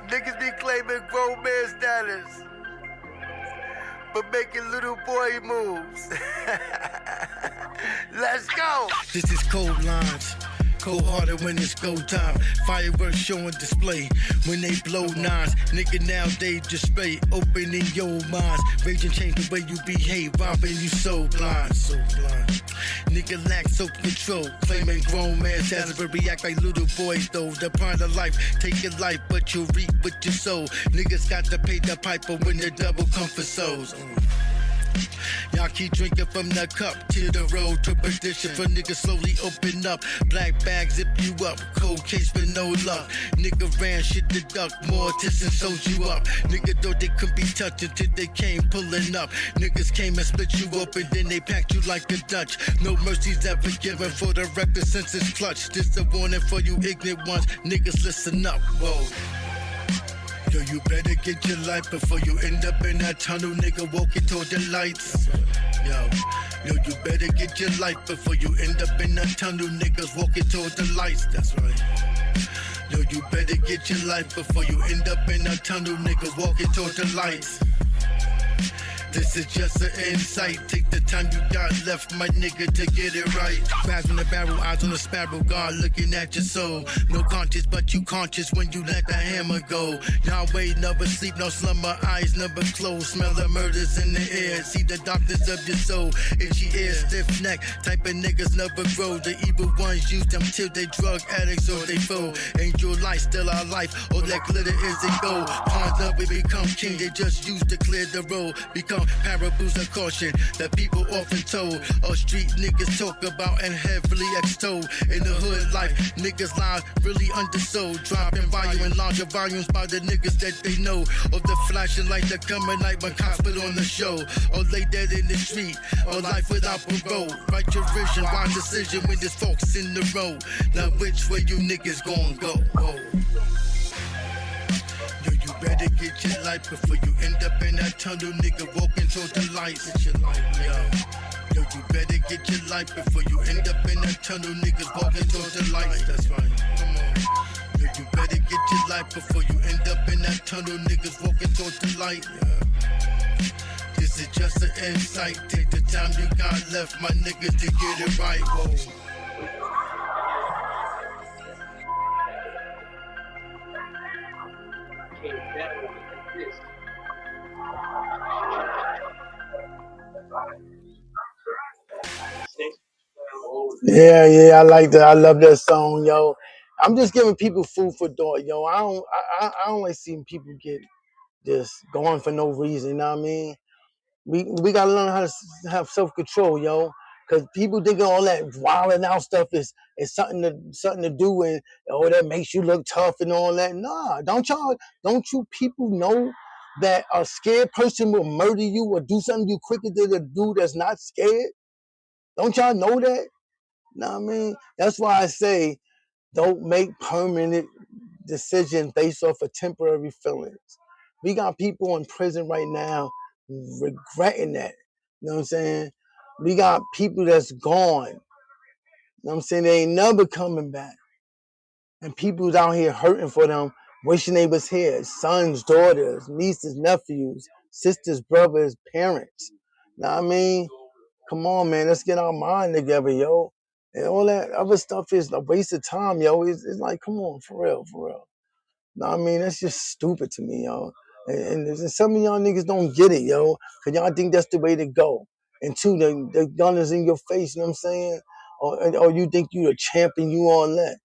Niggas be claiming grown man status, but making little boy moves. Let's go. This is Cold Lines. Cold hearted when it's go time. Fireworks showing display when they blow nines. Nigga nowadays display opening your minds. Raging change the way you behave, robbing you so blind, so blind. Nigga lack self-control, claiming grown man status, but react like little boys though. The pride of life, take your life, but you reap with your soul. Niggas got to pay the piper when the double come for souls. Y'all keep drinking from the cup to the road to perdition. For niggas slowly open up. Black bag zip you up. Cold case with no luck. Nigga ran shit to duck. More tits and sold you up. Nigga thought they could be touched until they came pulling up. Niggas came and split you open, then they packed you like a Dutch. No mercy's ever given for the record since it's clutch. This a warning for you ignorant ones. Niggas listen up. Whoa. Yo, you better get your life before you end up in that tunnel, nigga, walking toward the lights. Yo, you better get your life before you end up in that tunnel, niggas walking toward the lights, that's right. Yo, you better get your life before you end up in that tunnel, nigga, walking toward the lights. This is just an insight. Take the time you got left, my nigga, to get it right. Crabs in the barrel, eyes on the sparrow, God looking at your soul. No conscious, but you conscious when you let the hammer go. Yahweh never sleep, no slumber, eyes never close. Smell the murders in the air, see the darkness of your soul. Itchy ear, stiff neck, type of niggas never grow. The evil ones use them till they drug addicts or they foe. Ain't your life still our life, all that glitter isn't gold. Pawns up, we become king, they just use to clear the road. Become Parables of caution that people often told. All street niggas talk about and heavily extol. In the hood life, niggas lie really undersold. Dropping volume in larger volumes by the niggas that they know. Of the flashing light that come at night when cops put on the show. Or lay dead in the street, or life without parole. Write your vision, wise decision when there's folks in the road. Now which way you niggas gon' go? Yo, you better get your life before you end up in that tunnel, nigga, walking towards the lights. Get your life, yo, you better get your life before you end up in that tunnel, niggas walking towards the lights. That's right, come on. Yo, you better get your life before you end up in that tunnel, niggas walking towards the light. Yeah. This is just an insight. Take the time you got left, my niggas, to get it right. Whoa. Yeah, I like that. I love that song, yo. I'm just giving people food for thought, yo. I don't like seeing people get just going for no reason. You know what I mean? We gotta learn how to have self control, yo. Cause people think all that wilding out stuff is something to do and that makes you look tough and all that. Nah, don't you people know that a scared person will murder you or do something you quicker than a dude that's not scared? Don't y'all know that? Know what I mean? That's why I say don't make permanent decisions based off of temporary feelings. We got people in prison right now regretting that. You know what I'm saying? We got people that's gone. You know what I'm saying? They ain't never coming back. And people's out here hurting for them, wishing they was here. Sons, daughters, nieces, nephews, sisters, brothers, parents. You know what I mean? Come on, man. Let's get our mind together, yo. And all that other stuff is a waste of time, yo. It's like, come on, for real, for real. No, I mean, that's just stupid to me, yo. And some of y'all niggas don't get it, yo. Because y'all think that's the way to go. And two, the gun is in your face, you know what I'm saying? Or you think you the champion, you on that.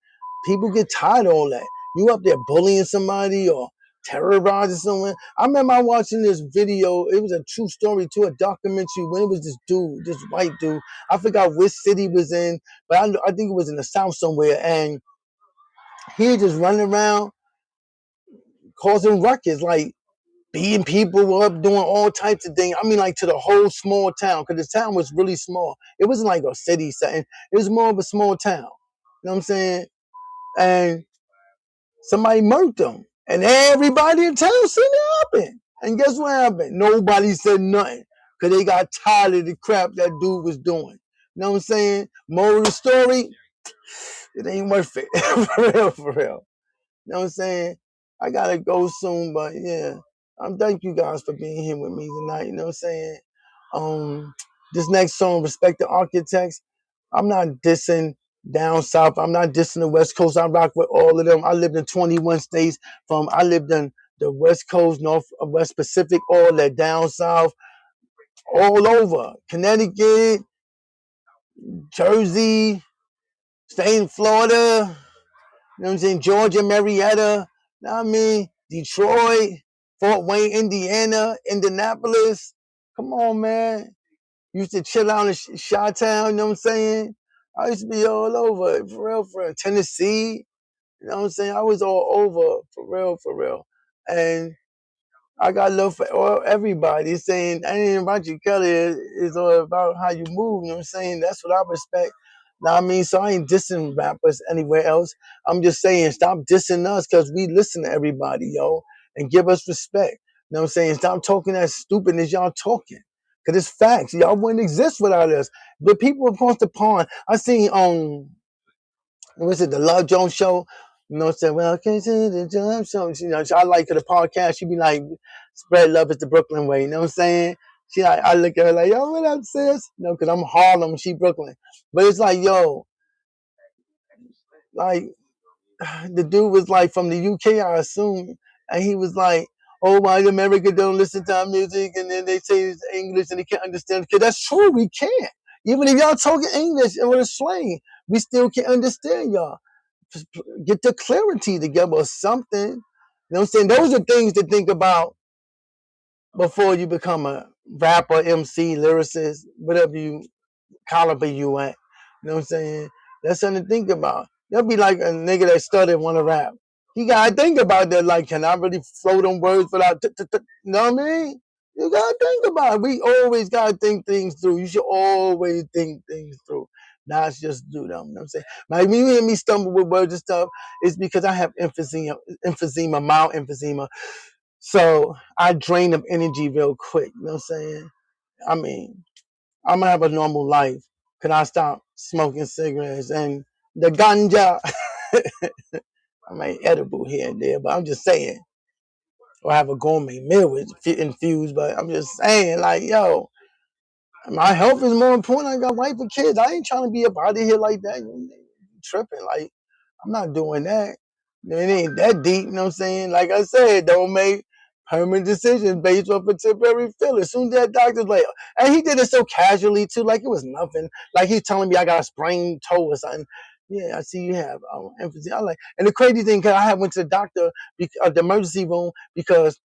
People get tired of all that. You up there bullying somebody or terrorizing someone. I remember watching this video. It was a true story to a documentary when it was this dude, this white dude. I forgot which city he was in, but I think it was in the South somewhere. And he just running around causing ruckus, like beating people up, doing all types of things. I mean, like to the whole small town, because the town was really small. It wasn't like a city setting. It was more of a small town. You know what I'm saying? And somebody murked them. And everybody in town seen it happen. And guess what happened? Nobody said nothing. Because they got tired of the crap that dude was doing. You know what I'm saying? Moral of the story, it ain't worth it. For real, for real. You know what I'm saying? I gotta go soon, but yeah. Thank you guys for being here with me tonight. You know what I'm saying? This next song, Respect the Architects. I'm not dissing down south. I'm not dissing the West Coast. I rock with all of them. I lived in 21 states. I lived in the West Coast, North, West Pacific, all that down south, all over. Connecticut, Jersey, stay in Florida. You know what I'm saying? Georgia, Marietta. You know what I mean? Detroit, Fort Wayne, Indiana, Indianapolis. Come on, man. Used to chill out in Chi-Town, you know what I'm saying? I used to be all over, for real, for real. Tennessee, you know what I'm saying? I was all over, for real, for real. And I got love for everybody. Saying, I ain't about you, Kelly. It's all about how you move, you know what I'm saying? That's what I respect. Now, I mean, so I ain't dissing rappers anywhere else. I'm just saying, stop dissing us because we listen to everybody, yo, and give us respect. You know what I'm saying? Stop talking as stupid as y'all talking. Because it's facts. Y'all wouldn't exist without us. The people across the pond, I seen, what's it, the Love Jones show? You know what I'm saying? Well, okay, to the Love Show. You know, I like her, the podcast. She be like, spread love is the Brooklyn way. You know what I'm saying? She like, I look at her like, yo, what up, sis? You know, because I'm Harlem, she Brooklyn. But it's like, yo, like, the dude was like from the UK, I assume. And he was like, oh, white America don't listen to our music. And then they say it's English and they can't understand. Because that's true, we can't. Even if y'all talking English or a slang, we still can't understand y'all. Get the clarity together or something. You know what I'm saying? Those are things to think about before you become a rapper, MC, lyricist, whatever you caliber you at. You know what I'm saying? That's something to think about. That'll be like a nigga that started want to rap. You gotta think about that. Like, can I really flow them words without? You know what I mean? You gotta think about it. We always gotta think things through. You should always think things through. Not just do them. You know what I'm saying? Like when you hear me stumble with words and stuff, it's because I have emphysema, mild emphysema. So I drain of energy real quick. You know what I'm saying? I mean, I'm gonna have a normal life. Can I stop smoking cigarettes and the ganja? I mean, edible here and there, but I'm just saying. Or have a gourmet meal with infused, but I'm just saying, like, yo, my health is more important. I got wife and kids. I ain't trying to be up out of here like that. You tripping. Like, I'm not doing that. It ain't that deep, you know what I'm saying? Like I said, don't make permanent decisions based off a temporary feel. As soon as that doctor's like, and he did it so casually too, like it was nothing. Like he's telling me I got a sprained toe or something. Yeah, I see you have empathy. I like, and the crazy thing, cause I had went to the doctor, the emergency room, because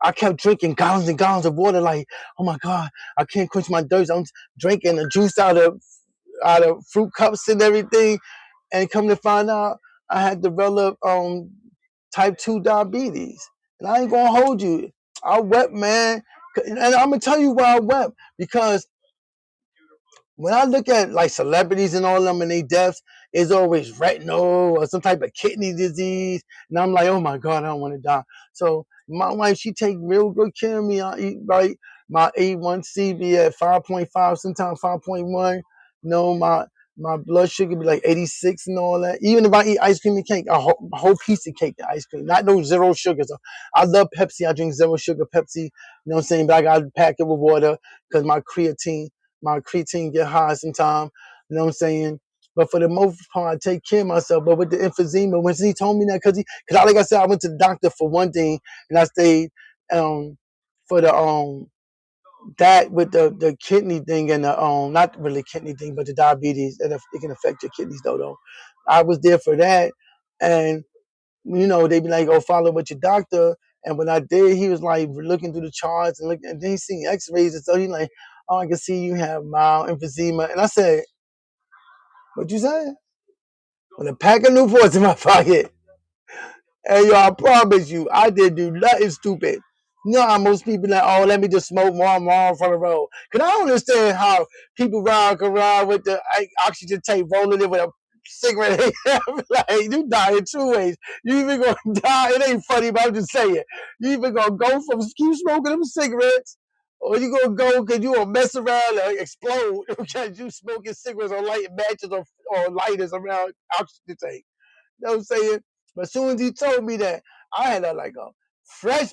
I kept drinking gallons and gallons of water. Like, oh my God, I can't quench my thirst. I'm drinking the juice out of fruit cups and everything. And come to find out, I had developed type 2 diabetes. And I ain't gonna hold you. I wept, man. And I'm gonna tell you why I wept. Because when I look at like celebrities and all of them and they deaths, it's always retinal or some type of kidney disease. And I'm like, oh my God, I don't want to die. So my wife, she take real good care of me. I eat right. My A1C be at 5.5, sometimes 5.1. You know, my blood sugar be like 86 and all that. Even if I eat ice cream and cake, a whole piece of cake, the ice cream, not no zero sugar. So I love Pepsi. I drink zero sugar Pepsi. You know what I'm saying? But I got to pack it with water because my creatine get high sometimes, you know what I'm saying? But for the most part, I take care of myself. But with the emphysema, when he told me that, because like I said, I went to the doctor for one thing, and I stayed for the that with the kidney thing and the not really kidney thing, but the diabetes, and it can affect your kidneys though. I was there for that, and you know they be like, "Oh, follow with your doctor." And when I did, he was like looking through the charts and then he seen X-rays, and so he like, "Oh, I can see you have mild emphysema." And I said, "What you say?" With a pack of Newports in my pocket. Hey, yo, I promise you, I didn't do nothing stupid. You know how most people like, oh, let me just smoke more and more from the road. Because I don't understand how people ride around with the oxygen tape rolling it with a cigarette. Like, you die in two ways. You either going to die, it ain't funny, but I'm just saying. You either going to go from keep smoking them cigarettes, or you going to go because you going to mess around and explode because you smoking cigarettes or lighting matches or lighters around oxygen tape. You know what I'm saying? But as soon as he told me that, I had like a fresh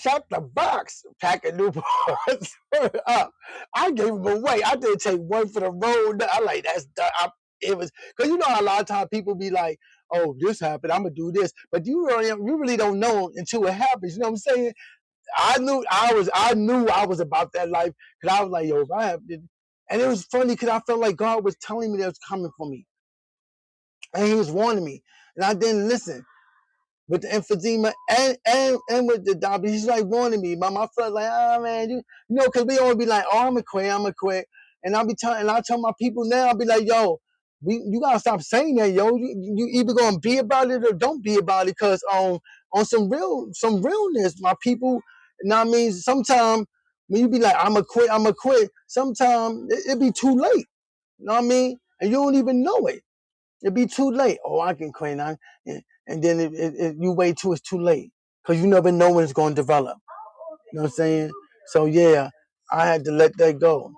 out the box pack of Newports up. I gave them away. I didn't take one for the road. I like that's done. It was because you know a lot of times people be like, "Oh, this happened. I'm gonna do this," but you really don't know until it happens. You know what I'm saying? I knew I was about that life because I was like, "Yo, if I have," and it was funny because I felt like God was telling me that it was coming for me. And he was warning me, and I didn't listen. With the emphysema and with the diabetes, he's like warning me. My friend like, oh man, you know, because we always be like, oh, I'm gonna quit, and I tell my people now, I'll be like, yo, you gotta stop saying that, yo. You either gonna be about it or don't be about it, cause on some realness, my people. You know what I mean? Sometimes when you be like, I'm gonna quit. Sometimes it be too late. You know what I mean? And you don't even know it. It'd be too late. Oh, I can quit now. And then you wait till it's too late because you never know when it's going to develop. You know what I'm saying? So, yeah, I had to let that go.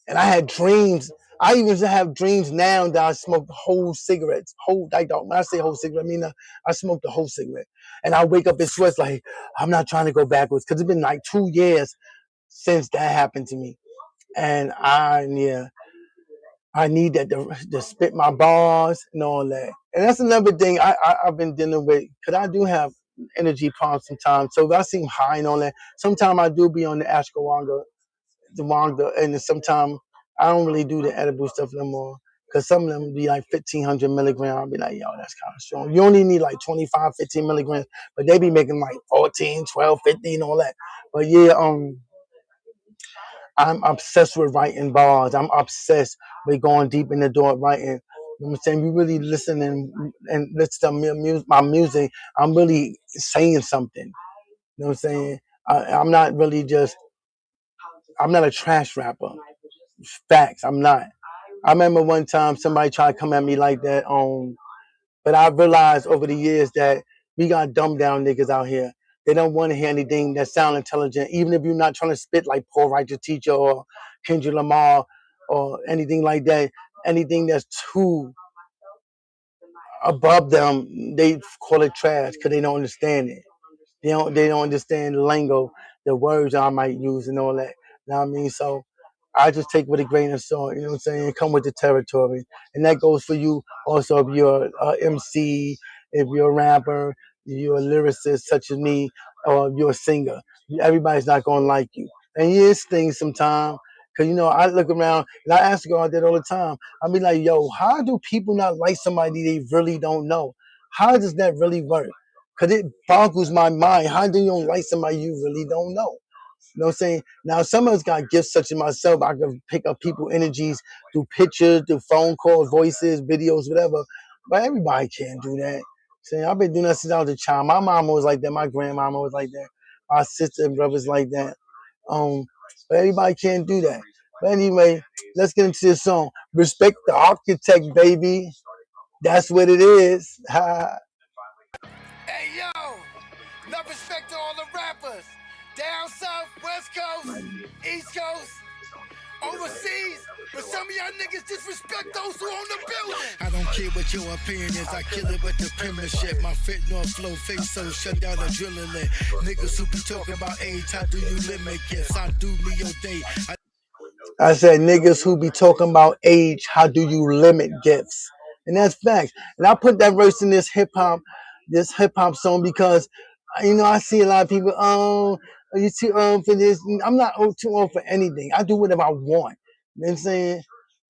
And I had dreams. I even have dreams now that I smoke whole cigarettes. When I say whole cigarette, I mean I smoke the whole cigarette. And I wake up in sweats like, I'm not trying to go backwards because it's been like 2 years since that happened to me. And I need that to spit my bars and all that. And that's another thing I've been dealing with because I do have energy problems sometimes. So if I seem high and all that, sometimes I do be on the ashwagandha, and sometimes I don't really do the edible stuff no more because some of them be like 1,500 milligrams. I'll be like, yo, that's kind of strong. You only need like 25, 15 milligrams, but they be making like 14, 12, 15, all that. But yeah, I'm obsessed with writing bars. I'm obsessed with going deep in the door writing. You know what I'm saying? We really listen and listen to my music. I'm really saying something. You know what I'm saying? I'm not really just, I'm not a trash rapper. Facts, I'm not. I remember one time somebody tried to come at me like that. But I realized over the years that we got dumbed down niggas out here. They don't want to hear anything that sound intelligent, even if you're not trying to spit like Paul Righteous Teacher or Kendrick Lamar or anything like that. Anything that's too above them, they call it trash because they don't understand it. They don't understand the lingo, the words I might use and all that. You know what I mean? So I just take with a grain of salt, you know what I'm saying? Come with the territory. And that goes for you also if you're a MC, if you're a rapper, if you're a lyricist such as me, or if you're a singer. Everybody's not going to like you. And it stings sometimes. Because, I look around and I ask God that all the time. I be like, yo, how do people not like somebody they really don't know? How does that really work? Because it boggles my mind. How do you don't like somebody you really don't know? You know what I'm saying? Now, some of us got gifts such as myself. I can pick up people energies through pictures, through phone calls, voices, videos, whatever. But everybody can't do that. See, I've been doing that since I was a child. My mama was like that. My grandmama was like that. My sister and brothers like that. But everybody can't do that. But anyway, let's get into this song. Respect the architect, baby. That's what it is. Hey yo, enough respect to all the rappers. Down south, west coast, east coast, overseas. But some of y'all niggas disrespect those who own the building. I don't care what your opinion is, I kill it with the penmanship. My fit nor flow face so shut down the drilling lit. Niggas who be talking about age, how do you limit gifts? I do me your day. I said niggas who be talking about age, how do you limit gifts? And that's facts. And I put that verse in this hip hop song because I see a lot of people, you too old for this. I'm not too old for anything. I do whatever I want. You know what I'm saying?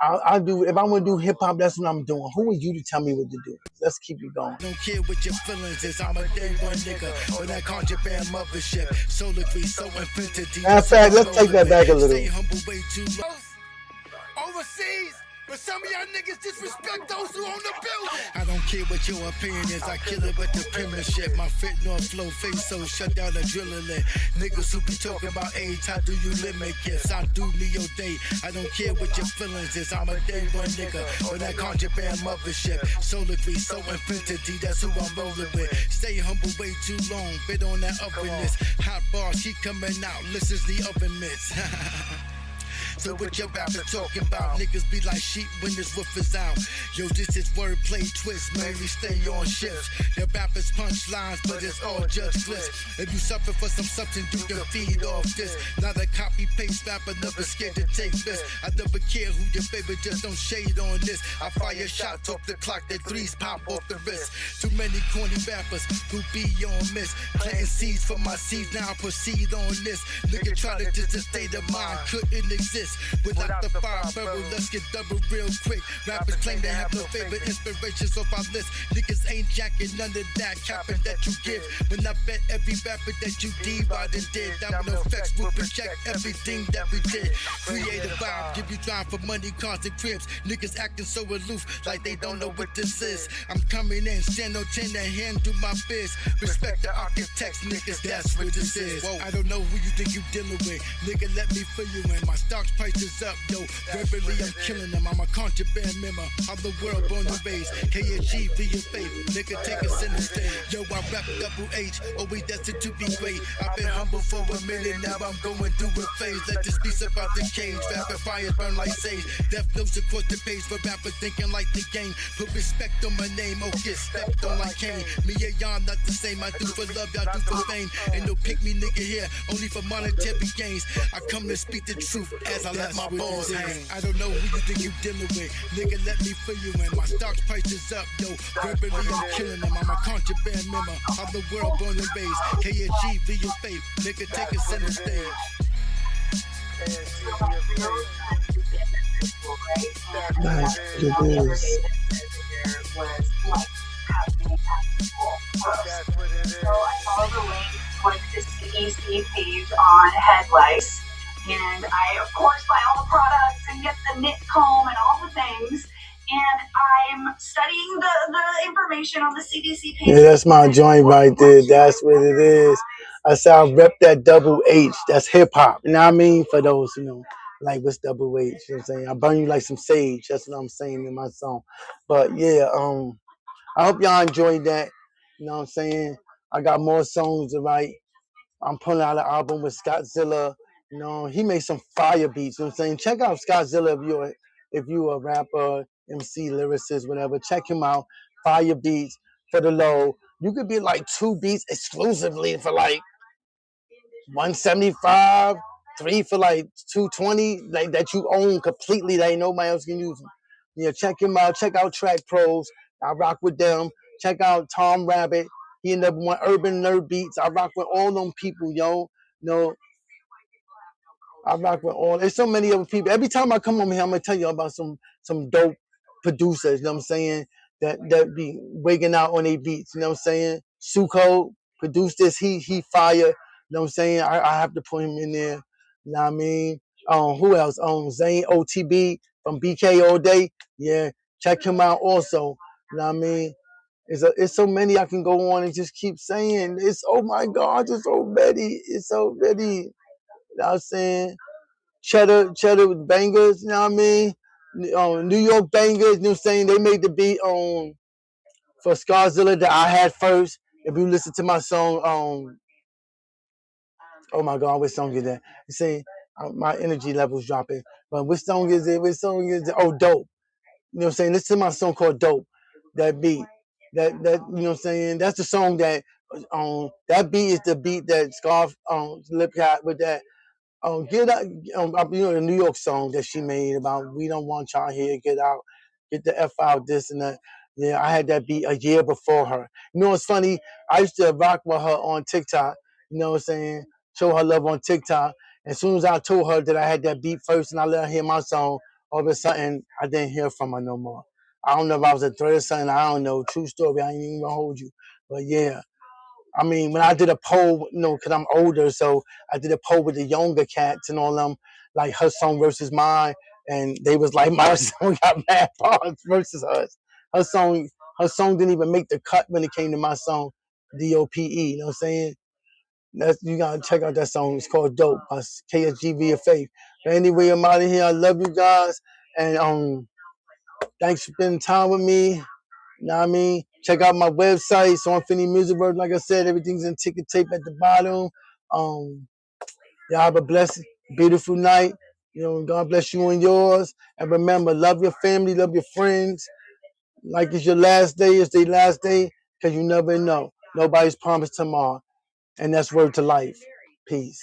I do, if I want to do hip hop, that's what I'm doing. Who are you to tell me what to do? Let's keep it going. Don't care what your feelings is. I'm a day one nigga. When I contraband mothership, solically, so infinity. Matter of fact, let's take that back a little. Stay humble way too low. Overseas. But some of y'all niggas disrespect those who own the building. I don't care what your opinion is, I kill it with the penmanship. My fit nor flow face so shut down the drilling lit. Niggas who be talking about age, how do you limit gifts? I do me your day, I don't care what your feelings is. I'm a day one nigga, when I contraband mothership. Solically, so infinity, that's who I'm rolling with. Stay humble way too long, bit on that ovenness. Hot bars keep coming out, listens the oven mitts. So what your rapper talking about? Niggas be like sheep when this roof is out. Yo, this is wordplay twist, man, we stay on shifts. The rappers punch lines, but it's all just glitz. If you suffer for some substance, you can feed off this. Not a copy-paste rapper, never scared to take risks. I never care who your favorite, just don't shade on this. I fire shots off the clock, the threes pop off the wrist. Too many corny rappers who be on miss. Planting seeds for my seeds, now I proceed on this. Nigga try to just a state of mind, couldn't exist. Without the fire barrel, let's get double real quick. Rappers claim they have no favorite inspirations off our list. Niggas ain't jacking none of that capping that you give. When I bet every rapper that you divided did, that no effects will project everything that we did. Creative vibe, give you time for money, cars and cribs. Niggas acting so aloof, like they don't know what this is. I'm coming in, stand on 10 and handle my biz. Respect the architects, niggas, that's what this is. Whoa. I don't know who you think you dealing with. Nigga, let me fill you in. My stocks prices up, yo. Verbally, I'm killing them. I'm a contraband member of the world born and raised. Ksg ViaFaith, nigga, take a center stage. Yo, I rap double H, always destined to be great. I've been humble for a minute, now I'm going through a phase. Let this piece about the cage. Rapid fires burn like sage. Death notes across the page for rappers thinking like the game. Put respect on my name, oh, get stepped on like Kane. Me and y'all not the same. I do for love, y'all do for fame. Ain't no pick me nigga here, only for monetary gains. I come to speak the truth as I let my balls hang. I don't know who you think you dealing with. Nigga, let me fill you in. My stocks prices up, yo. Verbally, I'm killing them. I'm a contraband member of the world born and raised. Ksg ViaFaith, nigga, take a center stage. Nice, it is. So I follow the link, click the CEC page on Headlights, And I, of course, buy all the products and get the knit comb and all the things. And I'm studying the information on the CDC page. Yeah, that's my joint right there. That's what it is. I say I rep that double H. That's hip hop. You know what I mean? For those, like what's double H? You know what I'm saying? I burn you like some sage. That's what I'm saying in my song. But yeah, I hope y'all enjoyed that. You know what I'm saying? I got more songs to write. I'm putting out an album with Scottzilla. He made some fire beats. You know what I'm saying? Check out Scottzilla if you a rapper, MC, lyricist, whatever. Check him out. Fire beats for the low. You could be like 2 beats exclusively for like 175, 3 for like 220, like that you own completely that ain't nobody else can use them. Yeah, check him out. Check out Track Pros. I rock with them. Check out Tom Rabbit. He ended up with Urban Nerd Beats. I rock with all them people, yo. I rock with all. There's so many other people. Every time I come on here, I'm gonna tell you about some dope producers. You know what I'm saying? That be waking out on their beats. You know what I'm saying? Suko produced this. He fire. You know what I'm saying? I have to put him in there. You know what I mean? Who else? Zane OTB from BK All Day. Yeah, check him out also. You know what I mean? It's so many I can go on and just keep saying. It's oh my God, it's so many. It's so many. You know what I'm saying? Cheddar with bangers, you know what I mean? New York bangers, you know what I'm saying? They made the beat for Scarzilla that I had first. If you listen to my song, oh my God, what song is that? You see, my energy level's dropping. But what song is it? What song is it? Oh, Dope. You know what I'm saying? Listen to my song called Dope. That beat. That you know what I'm saying? That's the song that beat is the beat that Scarf lip got with that. Get out, the New York song that she made about we don't want y'all here, get out, get the F out, this and that. Yeah, I had that beat a year before her. You know what's funny? I used to rock with her on TikTok, you know what I'm saying? Show her love on TikTok. As soon as I told her that I had that beat first and I let her hear my song, all of a sudden I didn't hear from her no more. I don't know if I was a threat or something, I don't know. True story, I ain't even gonna hold you. But yeah. I mean, when I did a poll, because I'm older, so I did a poll with the younger cats and all them, like her song versus mine, and they was like, my song got mad bars versus hers. Her song, her song didn't even make the cut when it came to my song, DOPE. You know what I'm saying? You gotta check out that song. It's called Dope by Ksg ViaFaith. But anyway, I'm out of here. I love you guys, and thanks for spending time with me. You know what I mean? Check out my website, So Infinity Music World. Like I said, everything's in ticket tape at the bottom. Y'all have a blessed, beautiful night. God bless you and yours. And remember, love your family, love your friends. Like it's your last day, it's their last day, because you never know. Nobody's promised tomorrow. And that's word to life. Peace.